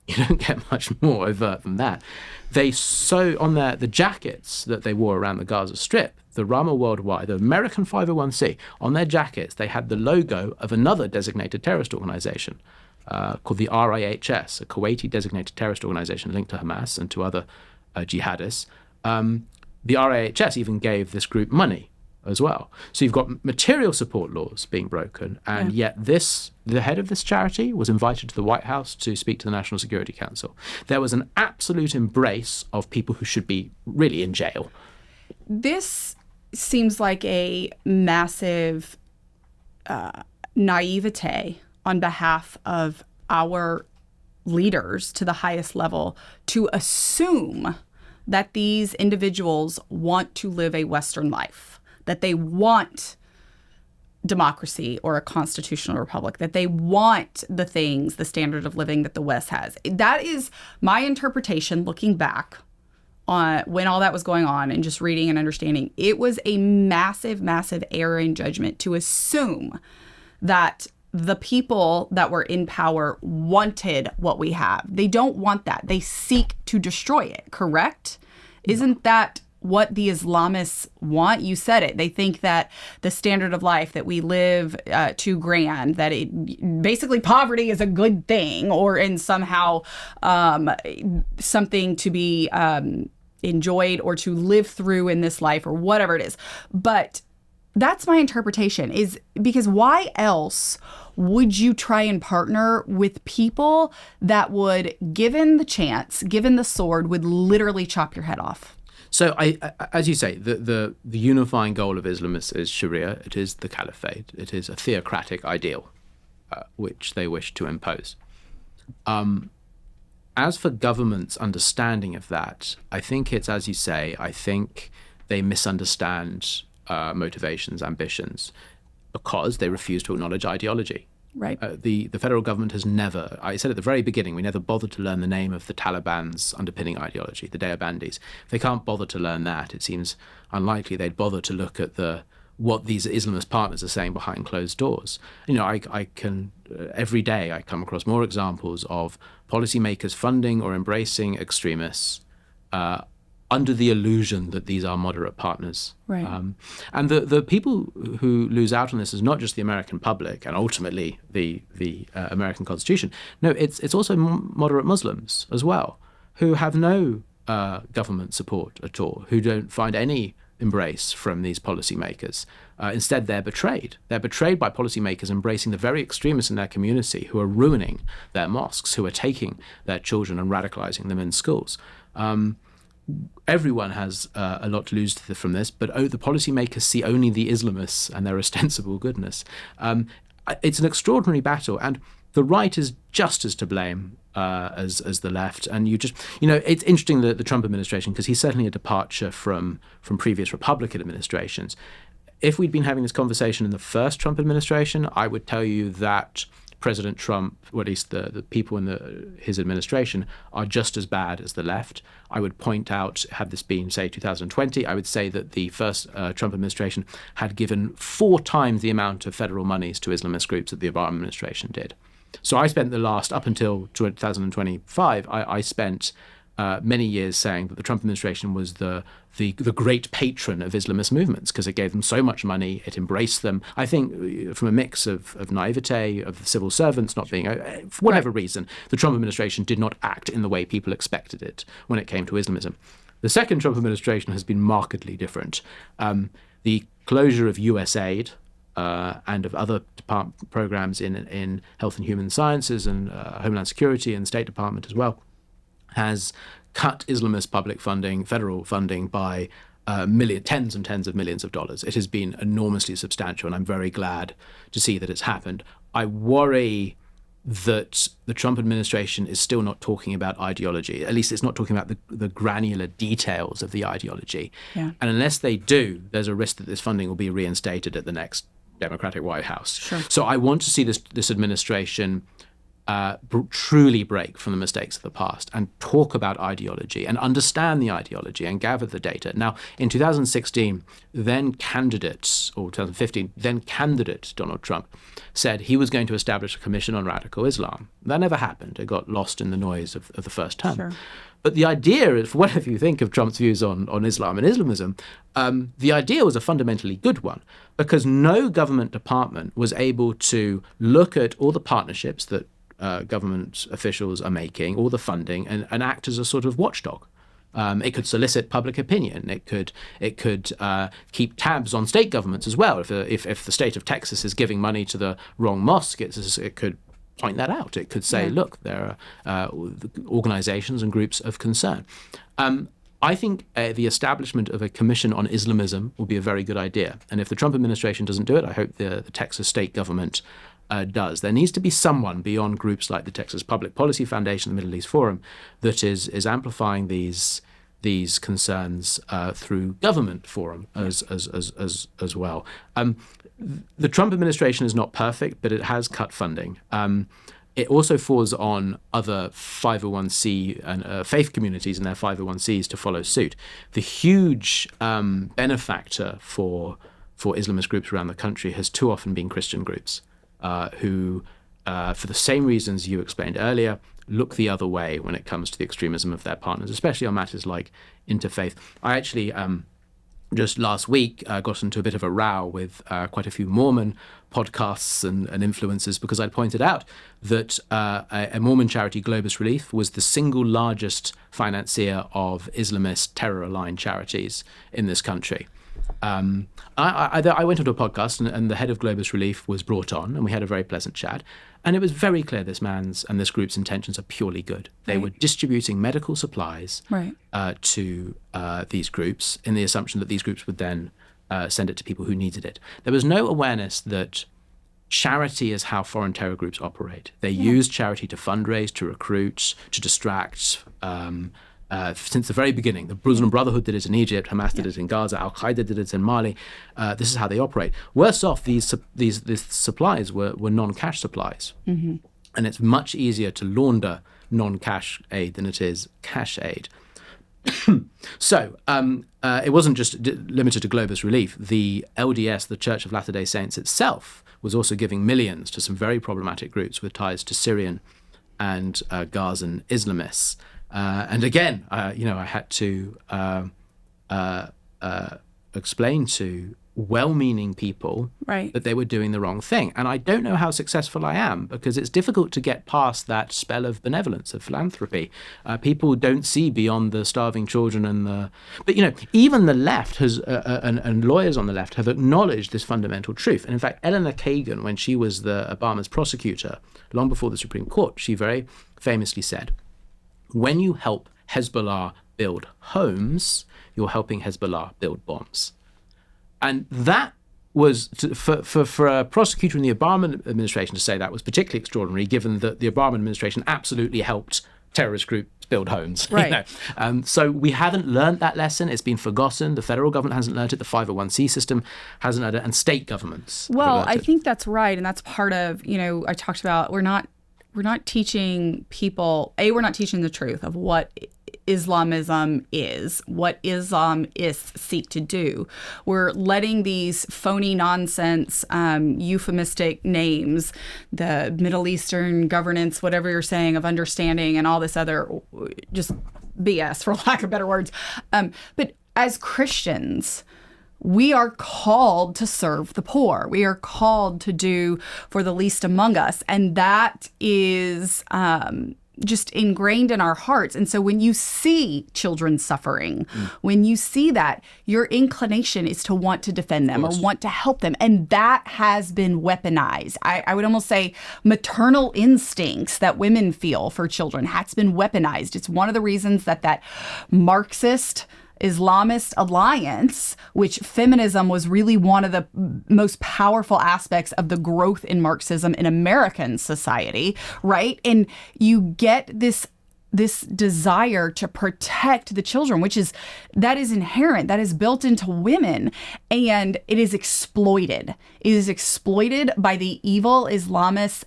S2: You don't get much more overt than that. They sew on the jackets that they wore around the Gaza Strip, the Rahma Worldwide, the American 501c, on their jackets, they had the logo of another designated terrorist organization, called the RIHS, a Kuwaiti designated terrorist organization linked to Hamas and to other jihadists. The RIHS even gave this group money as well. So you've got material support laws being broken, and yet the head of this charity was invited to the White House to speak to the National Security Council. There was an absolute embrace of people who should be really in jail.
S1: This seems like a massive naivete on behalf of our leaders to the highest level to assume that these individuals want to live a Western life, that they want democracy or a constitutional republic, that they want the things, the standard of living that the West has. That is my interpretation looking back on when all that was going on and just reading and understanding. It was a massive, massive error in judgment to assume that the people that were in power wanted what we have. They don't want that. They seek to destroy it, correct? Isn't that what the Islamists want? You said it. They think that the standard of life, that we live too grand, that it basically poverty is a good thing, or in somehow something to be enjoyed or to live through in this life, or whatever it is. But that's my interpretation, is because why else would you try and partner with people that would, given the chance, given the sword, would literally chop your head off?
S2: So, as you say, the unifying goal of Islamists is Sharia. It is the caliphate. It is a theocratic ideal, which they wish to impose. As for government's understanding of that, I think it's, as you say, I think they misunderstand motivations, ambitions, because they refuse to acknowledge ideology.
S1: Right.
S2: The federal government has never, I said at the very beginning, we never bothered to learn the name of the Taliban's underpinning ideology, the Deobandis. If they can't bother to learn that, it seems unlikely they'd bother to look at what these Islamist partners are saying behind closed doors. You know, I can, every day I come across more examples of policymakers funding or embracing extremists under the illusion that these are moderate partners.
S1: Right.
S2: And the people who lose out on this is not just the American public and ultimately the American Constitution. No, it's also moderate Muslims as well, who have no government support at all, who don't find any embrace from these policymakers. Instead, they're betrayed. They're betrayed by policymakers embracing the very extremists in their community who are ruining their mosques, who are taking their children and radicalizing them in schools. Everyone has a lot to lose from this, but the policymakers see only the Islamists and their ostensible goodness. It's an extraordinary battle, and the right is just as to blame as the left. And it's interesting that the Trump administration, because he's certainly a departure from previous Republican administrations. If we'd been having this conversation in the first Trump administration, I would tell you that President Trump, or at least the people in his administration, are just as bad as the left. I would point out, had this been, say, 2020, I would say that the first Trump administration had given 4 times the amount of federal monies to Islamist groups that the Obama administration did. So I spent up until 2025, I spent many years saying that the Trump administration was the great patron of Islamist movements because it gave them so much money, it embraced them. I think from a mix of naivete, of the civil servants not being, for whatever reason, the Trump administration did not act in the way people expected it when it came to Islamism. The second Trump administration has been markedly different. The closure of USAID and of other programs in health and human sciences and Homeland Security and State Department as well, has cut Islamist public funding, federal funding, by tens and tens of millions of dollars. It has been enormously substantial, and I'm very glad to see that it's happened. I worry that the Trump administration is still not talking about ideology. At least it's not talking about the granular details of the ideology. Yeah. And unless they do, there's a risk that this funding will be reinstated at the next Democratic White House. Sure. So I want to see this administration truly break from the mistakes of the past and talk about ideology and understand the ideology and gather the data. Now, in 2016, then candidate Donald Trump said he was going to establish a commission on radical Islam. That never happened. It got lost in the noise of the first term. Sure. But the idea is, whatever you think of Trump's views on Islam and Islamism, the idea was a fundamentally good one because no government department was able to look at all the partnerships that government officials are making, all the funding, and act as a sort of watchdog. It could solicit public opinion. It could keep tabs on state governments as well. If the state of Texas is giving money to the wrong mosque, it could point that out. It could say, look, there are organizations and groups of concern. I think the establishment of a commission on Islamism would be a very good idea. And if the Trump administration doesn't do it, I hope the Texas state government does. There needs to be someone beyond groups like the Texas Public Policy Foundation, the Middle East Forum, that is amplifying these concerns through government forum as well. The Trump administration is not perfect, but it has cut funding. It also falls on other 501c and faith communities and their 501cs to follow suit. The huge benefactor for Islamist groups around the country has too often been Christian groups who, for the same reasons you explained earlier, look the other way when it comes to the extremism of their partners, especially on matters like interfaith. I actually just last week got into a bit of a row with quite a few Mormon podcasts and influencers because I pointed out that a Mormon charity, Globus Relief, was the single largest financier of Islamist terror-aligned charities in this country. I went onto a podcast and the head of Globus Relief was brought on and we had a very pleasant chat. And it was very clear this man's and this group's intentions are purely good. They were distributing medical supplies to these groups in the assumption that these groups would then send it to people who needed it. There was no awareness that charity is how foreign terror groups operate. They use charity to fundraise, to recruit, to distract. Since the very beginning, the Muslim Brotherhood did it in Egypt, Hamas did it in Gaza, Al-Qaeda did it in Mali. This is how they operate. Worse off, these supplies were non-cash supplies. Mm-hmm. And it's much easier to launder non-cash aid than it is cash aid. So it wasn't just limited to Globus Relief. The LDS, the Church of Latter-day Saints itself, was also giving millions to some very problematic groups with ties to Syrian and Gazan Islamists. And again, I had to explain to well-meaning people that they were doing the wrong thing. And I don't know how successful I am because it's difficult to get past that spell of benevolence, of philanthropy. People don't see beyond the starving children but even the left has and lawyers on the left have acknowledged this fundamental truth. And in fact, Eleanor Kagan, when she was Obama's prosecutor, long before the Supreme Court, she very famously said, when you help Hezbollah build homes, you're helping Hezbollah build bombs. And that was, for a prosecutor in the Obama administration to say that was particularly extraordinary, given that the Obama administration absolutely helped terrorist groups build homes.
S1: Right.
S2: So we haven't learned that lesson. It's been forgotten. The federal government hasn't learned it. The 501c system hasn't learned it. And state governments.
S1: Well, I think that's right. And that's part of, I talked about, we're not teaching people, we're not teaching the truth of what Islamism is, what Islamists seek to do. We're letting these phony nonsense, euphemistic names, the Middle Eastern governance, whatever you're saying, of understanding and all this other just BS, for lack of better words. But as Christians, we are called to serve the poor. We are called to do for the least among us. And that is just ingrained in our hearts. And so when you see children suffering, when you see that, your inclination is to want to defend them or want to help them. And that has been weaponized. I would almost say maternal instincts that women feel for children has been weaponized. It's one of the reasons that Marxist Islamist alliance, which feminism was really one of the most powerful aspects of the growth in Marxism in American society, right? And you get this desire to protect the children, that is inherent, that is built into women, and it is exploited. It is exploited by the evil Islamists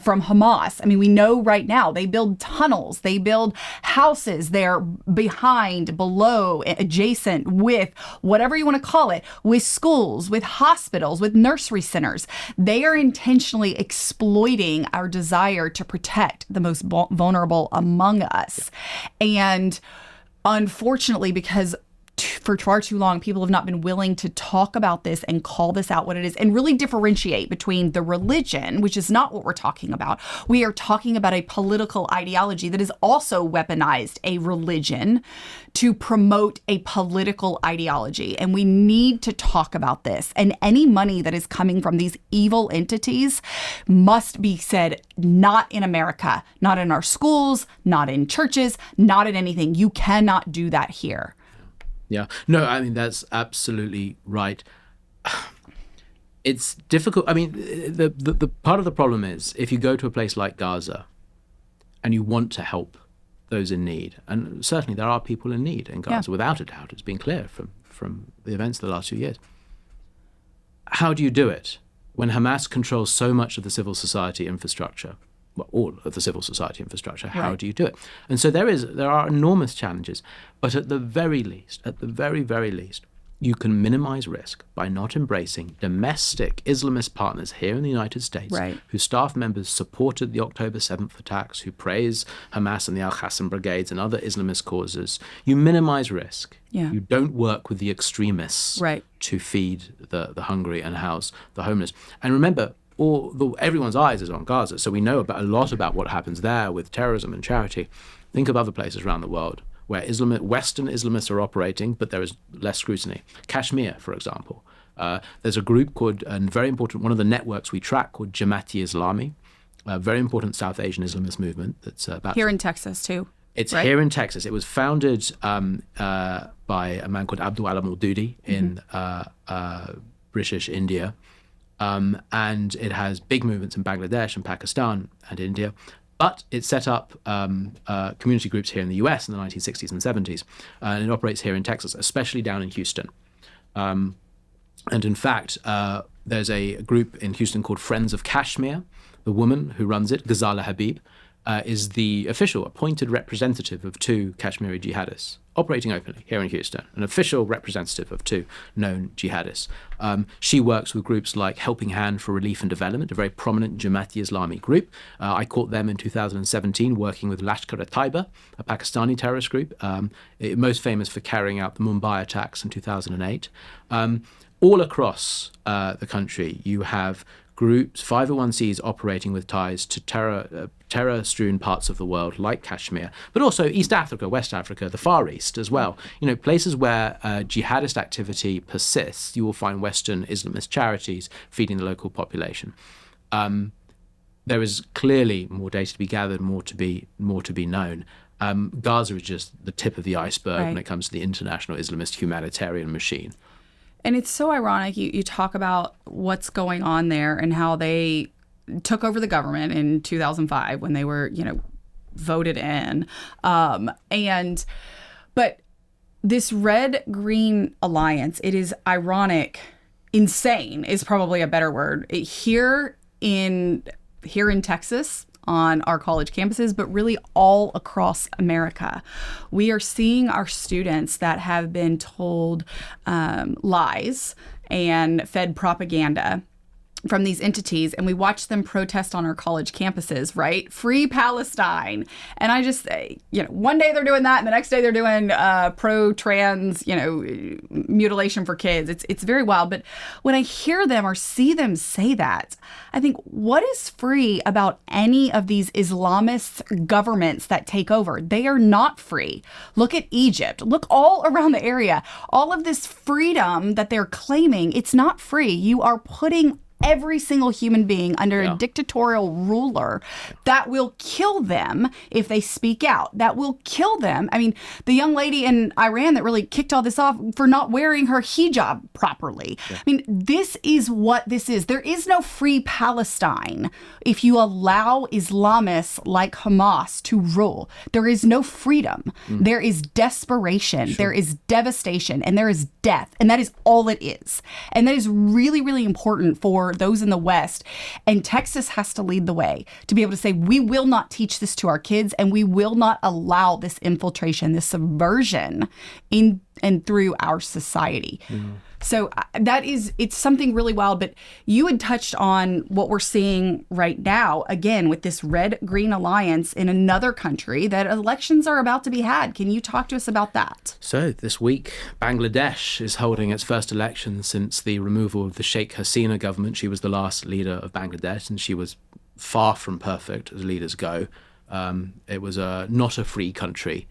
S1: from Hamas. I mean, we know right now they build tunnels, they build houses. They're behind, below, adjacent with whatever you want to call it, with schools, with hospitals, with nursery centers. They are intentionally exploiting our desire to protect the most vulnerable among us. And unfortunately, because for far too long, people have not been willing to talk about this and call this out what it is and really differentiate between the religion, which is not what we're talking about. We are talking about a political ideology that is also weaponized a religion to promote a political ideology. And we need to talk about this. And any money that is coming from these evil entities must be said, not in America, not in our schools, not in churches, not in anything. You cannot do that here.
S2: Yeah. No, I mean, that's absolutely right. It's difficult. I mean, the part of the problem is if you go to a place like Gaza and you want to help those in need, and certainly there are people in need in Gaza, without a doubt, it's been clear from the events of the last few years. How do you do it when Hamas controls so much of the civil society infrastructure? Well, all of the civil society infrastructure. How do you do it? And so there are enormous challenges. But at the very least, very least, you can minimize risk by not embracing domestic Islamist partners here in the United States, whose staff members supported the October 7th attacks, who praise Hamas and the Al-Qassam brigades and other Islamist causes. You minimize risk.
S1: Yeah.
S2: You don't work with the extremists to feed the hungry and house the homeless. And remember, everyone's eyes is on Gaza, so we know a lot about what happens there with terrorism and charity. Think of other places around the world where Western Islamists are operating, but there is less scrutiny. Kashmir, for example. There's a group called, and very important, one of the networks we track called Jamaat-e-Islami, a very important South Asian Islamist movement that's about
S1: here in Texas too.
S2: It's here in Texas. It was founded by a man called Abdul Alam al-Dudi in British India. And it has big movements in Bangladesh and Pakistan and India. But it set up community groups here in the US in the 1960s and 70s. And it operates here in Texas, especially down in Houston. And in fact, there's a group in Houston called Friends of Kashmir. The woman who runs it, Ghazala Habib, is the official appointed representative of two Kashmiri jihadists operating openly here in Houston, an official representative of two known jihadists. She works with groups like Helping Hand for Relief and Development, a very prominent Jamaat-e-Islami group. I caught them in 2017 working with Lashkar-e-Taiba, a Pakistani terrorist group, most famous for carrying out the Mumbai attacks in 2008. All across the country, you have groups, 501c operating with ties to terror-strewn parts of the world like Kashmir, but also East Africa, West Africa, the Far East as well. You know, places where jihadist activity persists, you will find Western Islamist charities feeding the local population. There is clearly more data to be gathered, more to be known. Gaza is just the tip of the iceberg when it comes to the international Islamist humanitarian machine.
S1: And it's so ironic. You talk about what's going on there and how they took over the government in 2005 when they were, voted in. But this red-green alliance, it is ironic, insane is probably a better word. Here in Texas, on our college campuses, but really all across America. We are seeing our students that have been told lies and fed propaganda from these entities, and we watch them protest on our college campuses, right? Free Palestine. And I just, one day they're doing that, and the next day they're doing pro-trans, mutilation for kids. It's very wild. But when I hear them or see them say that, I think, what is free about any of these Islamist governments that take over? They are not free. Look at Egypt. Look all around the area. All of this freedom that they're claiming, it's not free. You are putting every single human being under a dictatorial ruler that will kill them if they speak out. That will kill them. I mean, the young lady in Iran that really kicked all this off for not wearing her hijab properly. I mean, this is what this is. There is no free Palestine if you allow Islamists like Hamas to rule. There is no freedom. There is desperation. There is devastation, and there is death. And that is all it is. And that is really, really important for those in the West. And Texas has to lead the way to be able to say, we will not teach this to our kids, and we will not allow this infiltration, this subversion and through our society. So it's something really wild. But you had touched on what we're seeing right now, again, with this red-green alliance in another country, that elections are about to be had. Can you talk to us about that?
S2: So this week, Bangladesh is holding its first election since the removal of the Sheikh Hasina government. She was the last leader of Bangladesh, and she was far from perfect as leaders go. It was not a free country.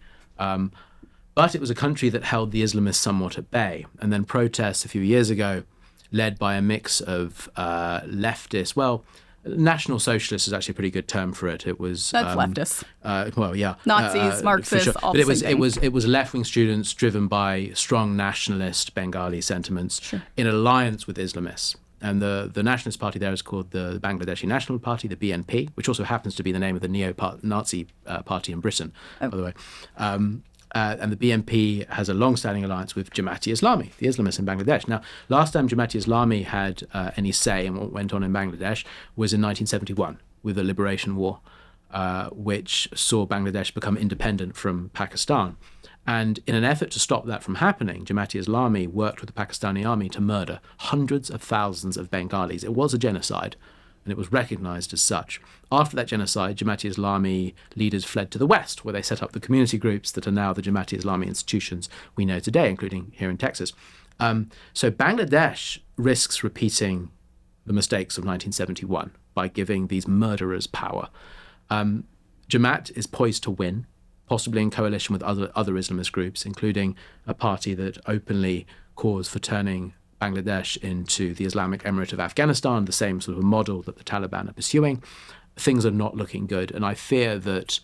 S2: But it was a country that held the Islamists somewhat at bay. And then protests a few years ago, led by a mix of leftists. Well, National Socialist is actually a pretty good term for it. It was
S1: that's leftists.
S2: Well, yeah,
S1: Nazis, Marxists,
S2: sure.
S1: all
S2: But
S1: the same thing.
S2: it was left-wing students driven by strong nationalist Bengali sentiments in alliance with Islamists. And the nationalist party there is called the Bangladeshi National Party, the BNP, which also happens to be the name of the neo-Nazi party in Britain, by the way. And the BNP has a long-standing alliance with Jamaat-e-Islami, the Islamists in Bangladesh. Now, last time Jamaat-e-Islami had any say in what went on in Bangladesh was in 1971 with the Liberation War, which saw Bangladesh become independent from Pakistan. And in an effort to stop that from happening, Jamaat-e-Islami worked with the Pakistani army to murder hundreds of thousands of Bengalis. It was a genocide, and it was recognized as such. After that genocide, Jamaat-e-Islami leaders fled to the West, where they set up the community groups that are now the Jamaat-e-Islami institutions we know today, including here in Texas. So Bangladesh risks repeating the mistakes of 1971 by giving these murderers power. Jamaat is poised to win, possibly in coalition with other Islamist groups, including a party that openly calls for turning Bangladesh into the Islamic Emirate of Afghanistan, the same sort of model that the Taliban are pursuing. Things are not looking good. And I fear that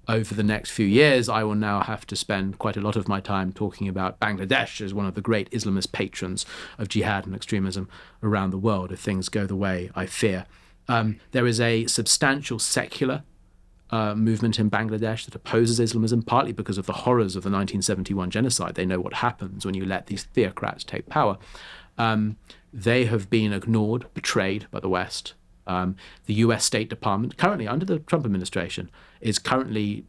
S2: over the next few years, I will now have to spend quite a lot of my time talking about Bangladesh as one of the great Islamist patrons of jihad and extremism around the world if things go the way I fear. There is a substantial secular movement in Bangladesh that opposes Islamism, partly because of the horrors of the 1971 genocide. They know what happens when you let these theocrats take power. They have been ignored, betrayed by the West. The US State Department, currently under the Trump administration, is currently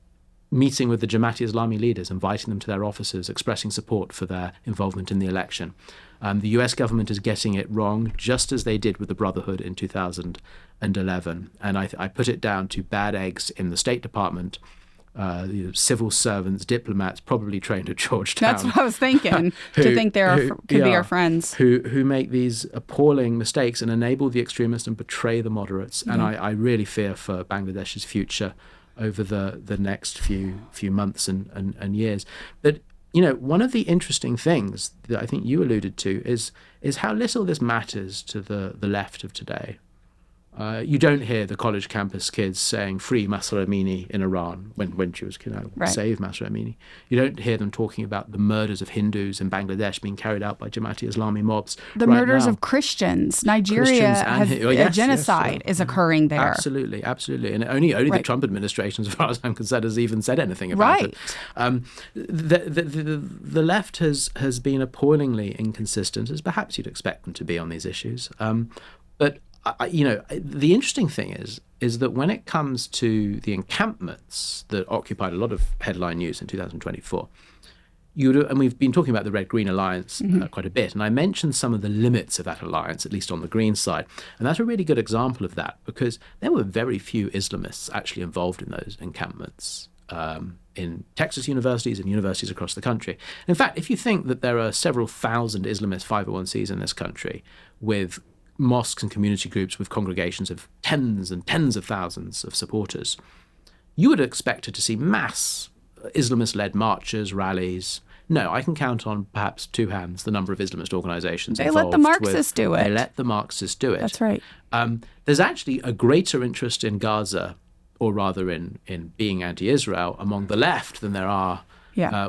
S2: meeting with the Jamaat-e-Islami leaders, inviting them to their offices, expressing support for their involvement in the election. The US government is getting it wrong, just as they did with the Brotherhood in 2011. And I put it down to bad eggs in the State Department, civil servants, diplomats, probably trained at Georgetown.
S1: That's what I was thinking, to think they could be our friends.
S2: Who make these appalling mistakes and enable the extremists and betray the moderates. And I really fear for Bangladesh's future over the next few months and years. But one of the interesting things that I think you alluded to is how little this matters to the left of today. You don't hear the college campus kids saying free Mahsa Amini in Iran when she was save Mahsa Amini. You don't hear them talking about the murders of Hindus in Bangladesh being carried out by Jamaat-e-Islami mobs.
S1: The murders of Christians. Nigeria has a genocide is occurring there.
S2: Absolutely. And only the Trump administration, as far as I'm concerned, has even said anything about it. The left has been appallingly inconsistent, as perhaps you'd expect them to be on these issues. But the interesting thing is that when it comes to the encampments that occupied a lot of headline news in 2024, and we've been talking about the Red-Green Alliance quite a bit, and I mentioned some of the limits of that alliance, at least on the Green side. And that's a really good example of that, because there were very few Islamists actually involved in those encampments in Texas universities and universities across the country. In fact, if you think that there are several thousand Islamist 501c in this country with mosques and community groups with congregations of tens and tens of thousands of supporters, you would have expected to see mass Islamist-led marches, rallies. No, I can count on perhaps two hands the number of Islamist organizations involved.
S1: They let the Marxists do it.
S2: They let the Marxists do it.
S1: That's right.
S2: There's actually a greater interest in Gaza, or rather in being anti-Israel, among the left than there are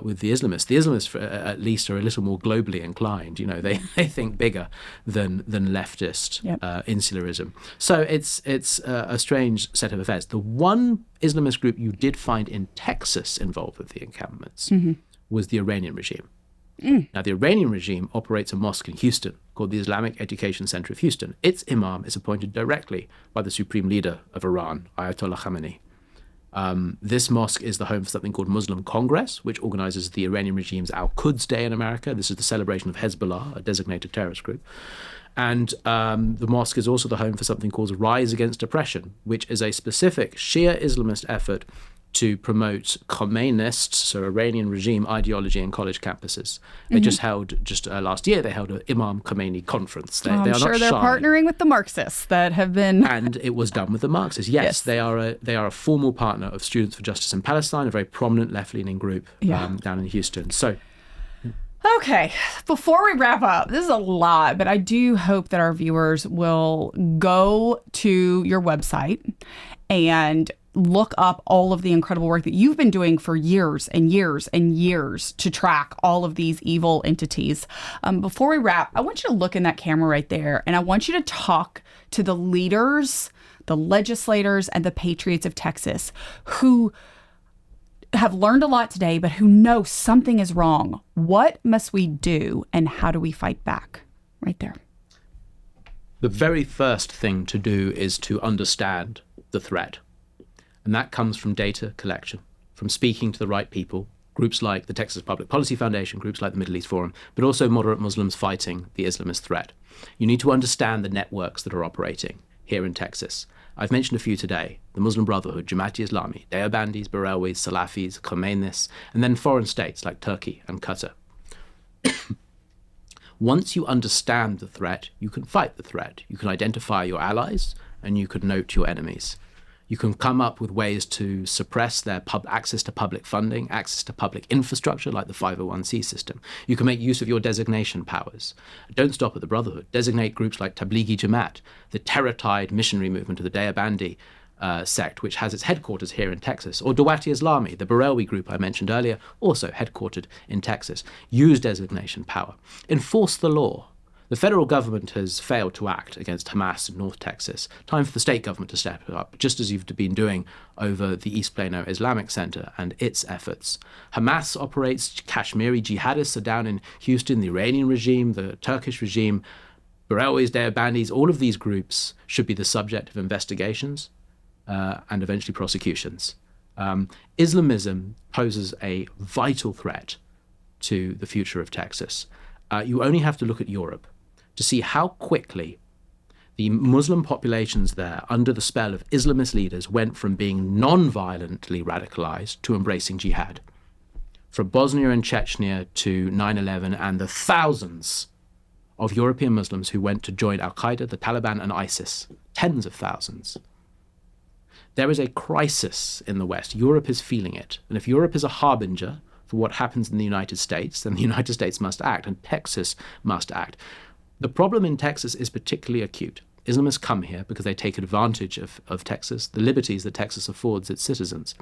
S2: with the Islamists. The Islamists, at least, are a little more globally inclined. They think bigger than leftist insularism. So it's a strange set of affairs. The one Islamist group you did find in Texas involved with the encampments was the Iranian regime. Now, the Iranian regime operates a mosque in Houston called the Islamic Education Center of Houston. Its imam is appointed directly by the supreme leader of Iran, Ayatollah Khamenei. This mosque is the home for something called Muslim Congress, which organizes the Iranian regime's Al-Quds Day in America. This is the celebration of Hezbollah, a designated terrorist group. And the mosque is also the home for something called Rise Against Oppression, which is a specific Shia Islamist effort to promote Khomeinists, so Iranian regime ideology in college campuses. They just held, last year, they held an Imam Khomeini conference. They
S1: I'm
S2: are
S1: sure
S2: not
S1: they're
S2: shy.
S1: partnering with the Marxists that have been...
S2: And it was done with the Marxists. Yes, they are a formal partner of Students for Justice in Palestine, a very prominent left-leaning group down in Houston. So,
S1: Okay, before we wrap up, this is a lot, but I do hope that our viewers will go to your website and look up all of the incredible work that you've been doing for years and years and years to track all of these evil entities. Before we wrap, I want you to look in that camera right there, and I want you to talk to the leaders, the legislators, and the patriots of Texas who have learned a lot today, but who know something is wrong. What must we do, and how do we fight back? Right there.
S2: The very first thing to do is to understand the threat. And that comes from data collection, from speaking to the right people, groups like the Texas Public Policy Foundation, groups like the Middle East Forum, but also moderate Muslims fighting the Islamist threat. You need to understand the networks that are operating here in Texas. I've mentioned a few today: the Muslim Brotherhood, Jamaat-e-Islami, Deobandis, Barelwis, Salafis, Khomeinis, and then foreign states like Turkey and Qatar. Once you understand the threat, you can fight the threat. You can identify your allies, and you can note your enemies. You can come up with ways to suppress their access to public funding, access to public infrastructure like the 501c system. You can make use of your designation powers. Don't stop at the Brotherhood. Designate groups like Tablighi Jamaat, the terror-tied missionary movement of the Deobandi sect, which has its headquarters here in Texas, or Dawati-Islami, the Barelwi group I mentioned earlier, also headquartered in Texas. Use designation power. Enforce the law. The federal government has failed to act against Hamas in North Texas. Time for the state government to step up, just as you've been doing over the East Plano Islamic Center and its efforts. Hamas operates, Kashmiri jihadists are down in Houston, the Iranian regime, the Turkish regime, Barelwis, Deobandis, all of these groups should be the subject of investigations and eventually prosecutions. Islamism poses a vital threat to the future of Texas. You only have to look at Europe to see how quickly the Muslim populations there, under the spell of Islamist leaders, went from being non-violently radicalized to embracing jihad. From Bosnia and Chechnya to 9/11 and the thousands of European Muslims who went to join Al-Qaeda, the Taliban, and ISIS, tens of thousands. There is a crisis in the West. Europe is feeling it. And if Europe is a harbinger for what happens in the United States, then the United States must act, and Texas must act. The problem in Texas is particularly acute. Islamists come here because they take advantage of Texas, the liberties that Texas affords its citizens.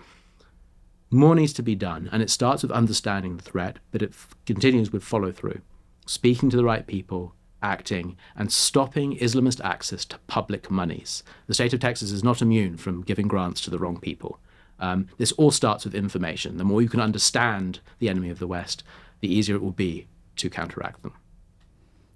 S2: More needs to be done, and it starts with understanding the threat, but it continues with follow-through, speaking to the right people, acting, and stopping Islamist access to public monies. The state of Texas is not immune from giving grants to the wrong people. This all starts with information. The more you can understand the enemy of the West, the easier it will be to counteract them.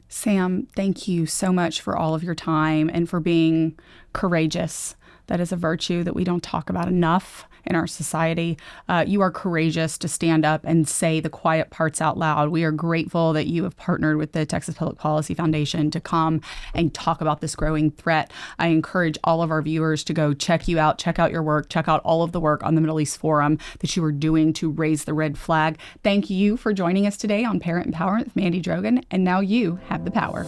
S1: Sam, thank you so much for all of your time and for being courageous. That is a virtue that we don't talk about enough in our society. You are courageous to stand up and say the quiet parts out loud. We are grateful that you have partnered with the Texas Public Policy Foundation to come and talk about this growing threat. I encourage all of our viewers to go check you out, check out your work, check out all of the work on the Middle East Forum that you are doing to raise the red flag. Thank you for joining us today on Parent Empowerment with Mandy Drogin. And now you have the power.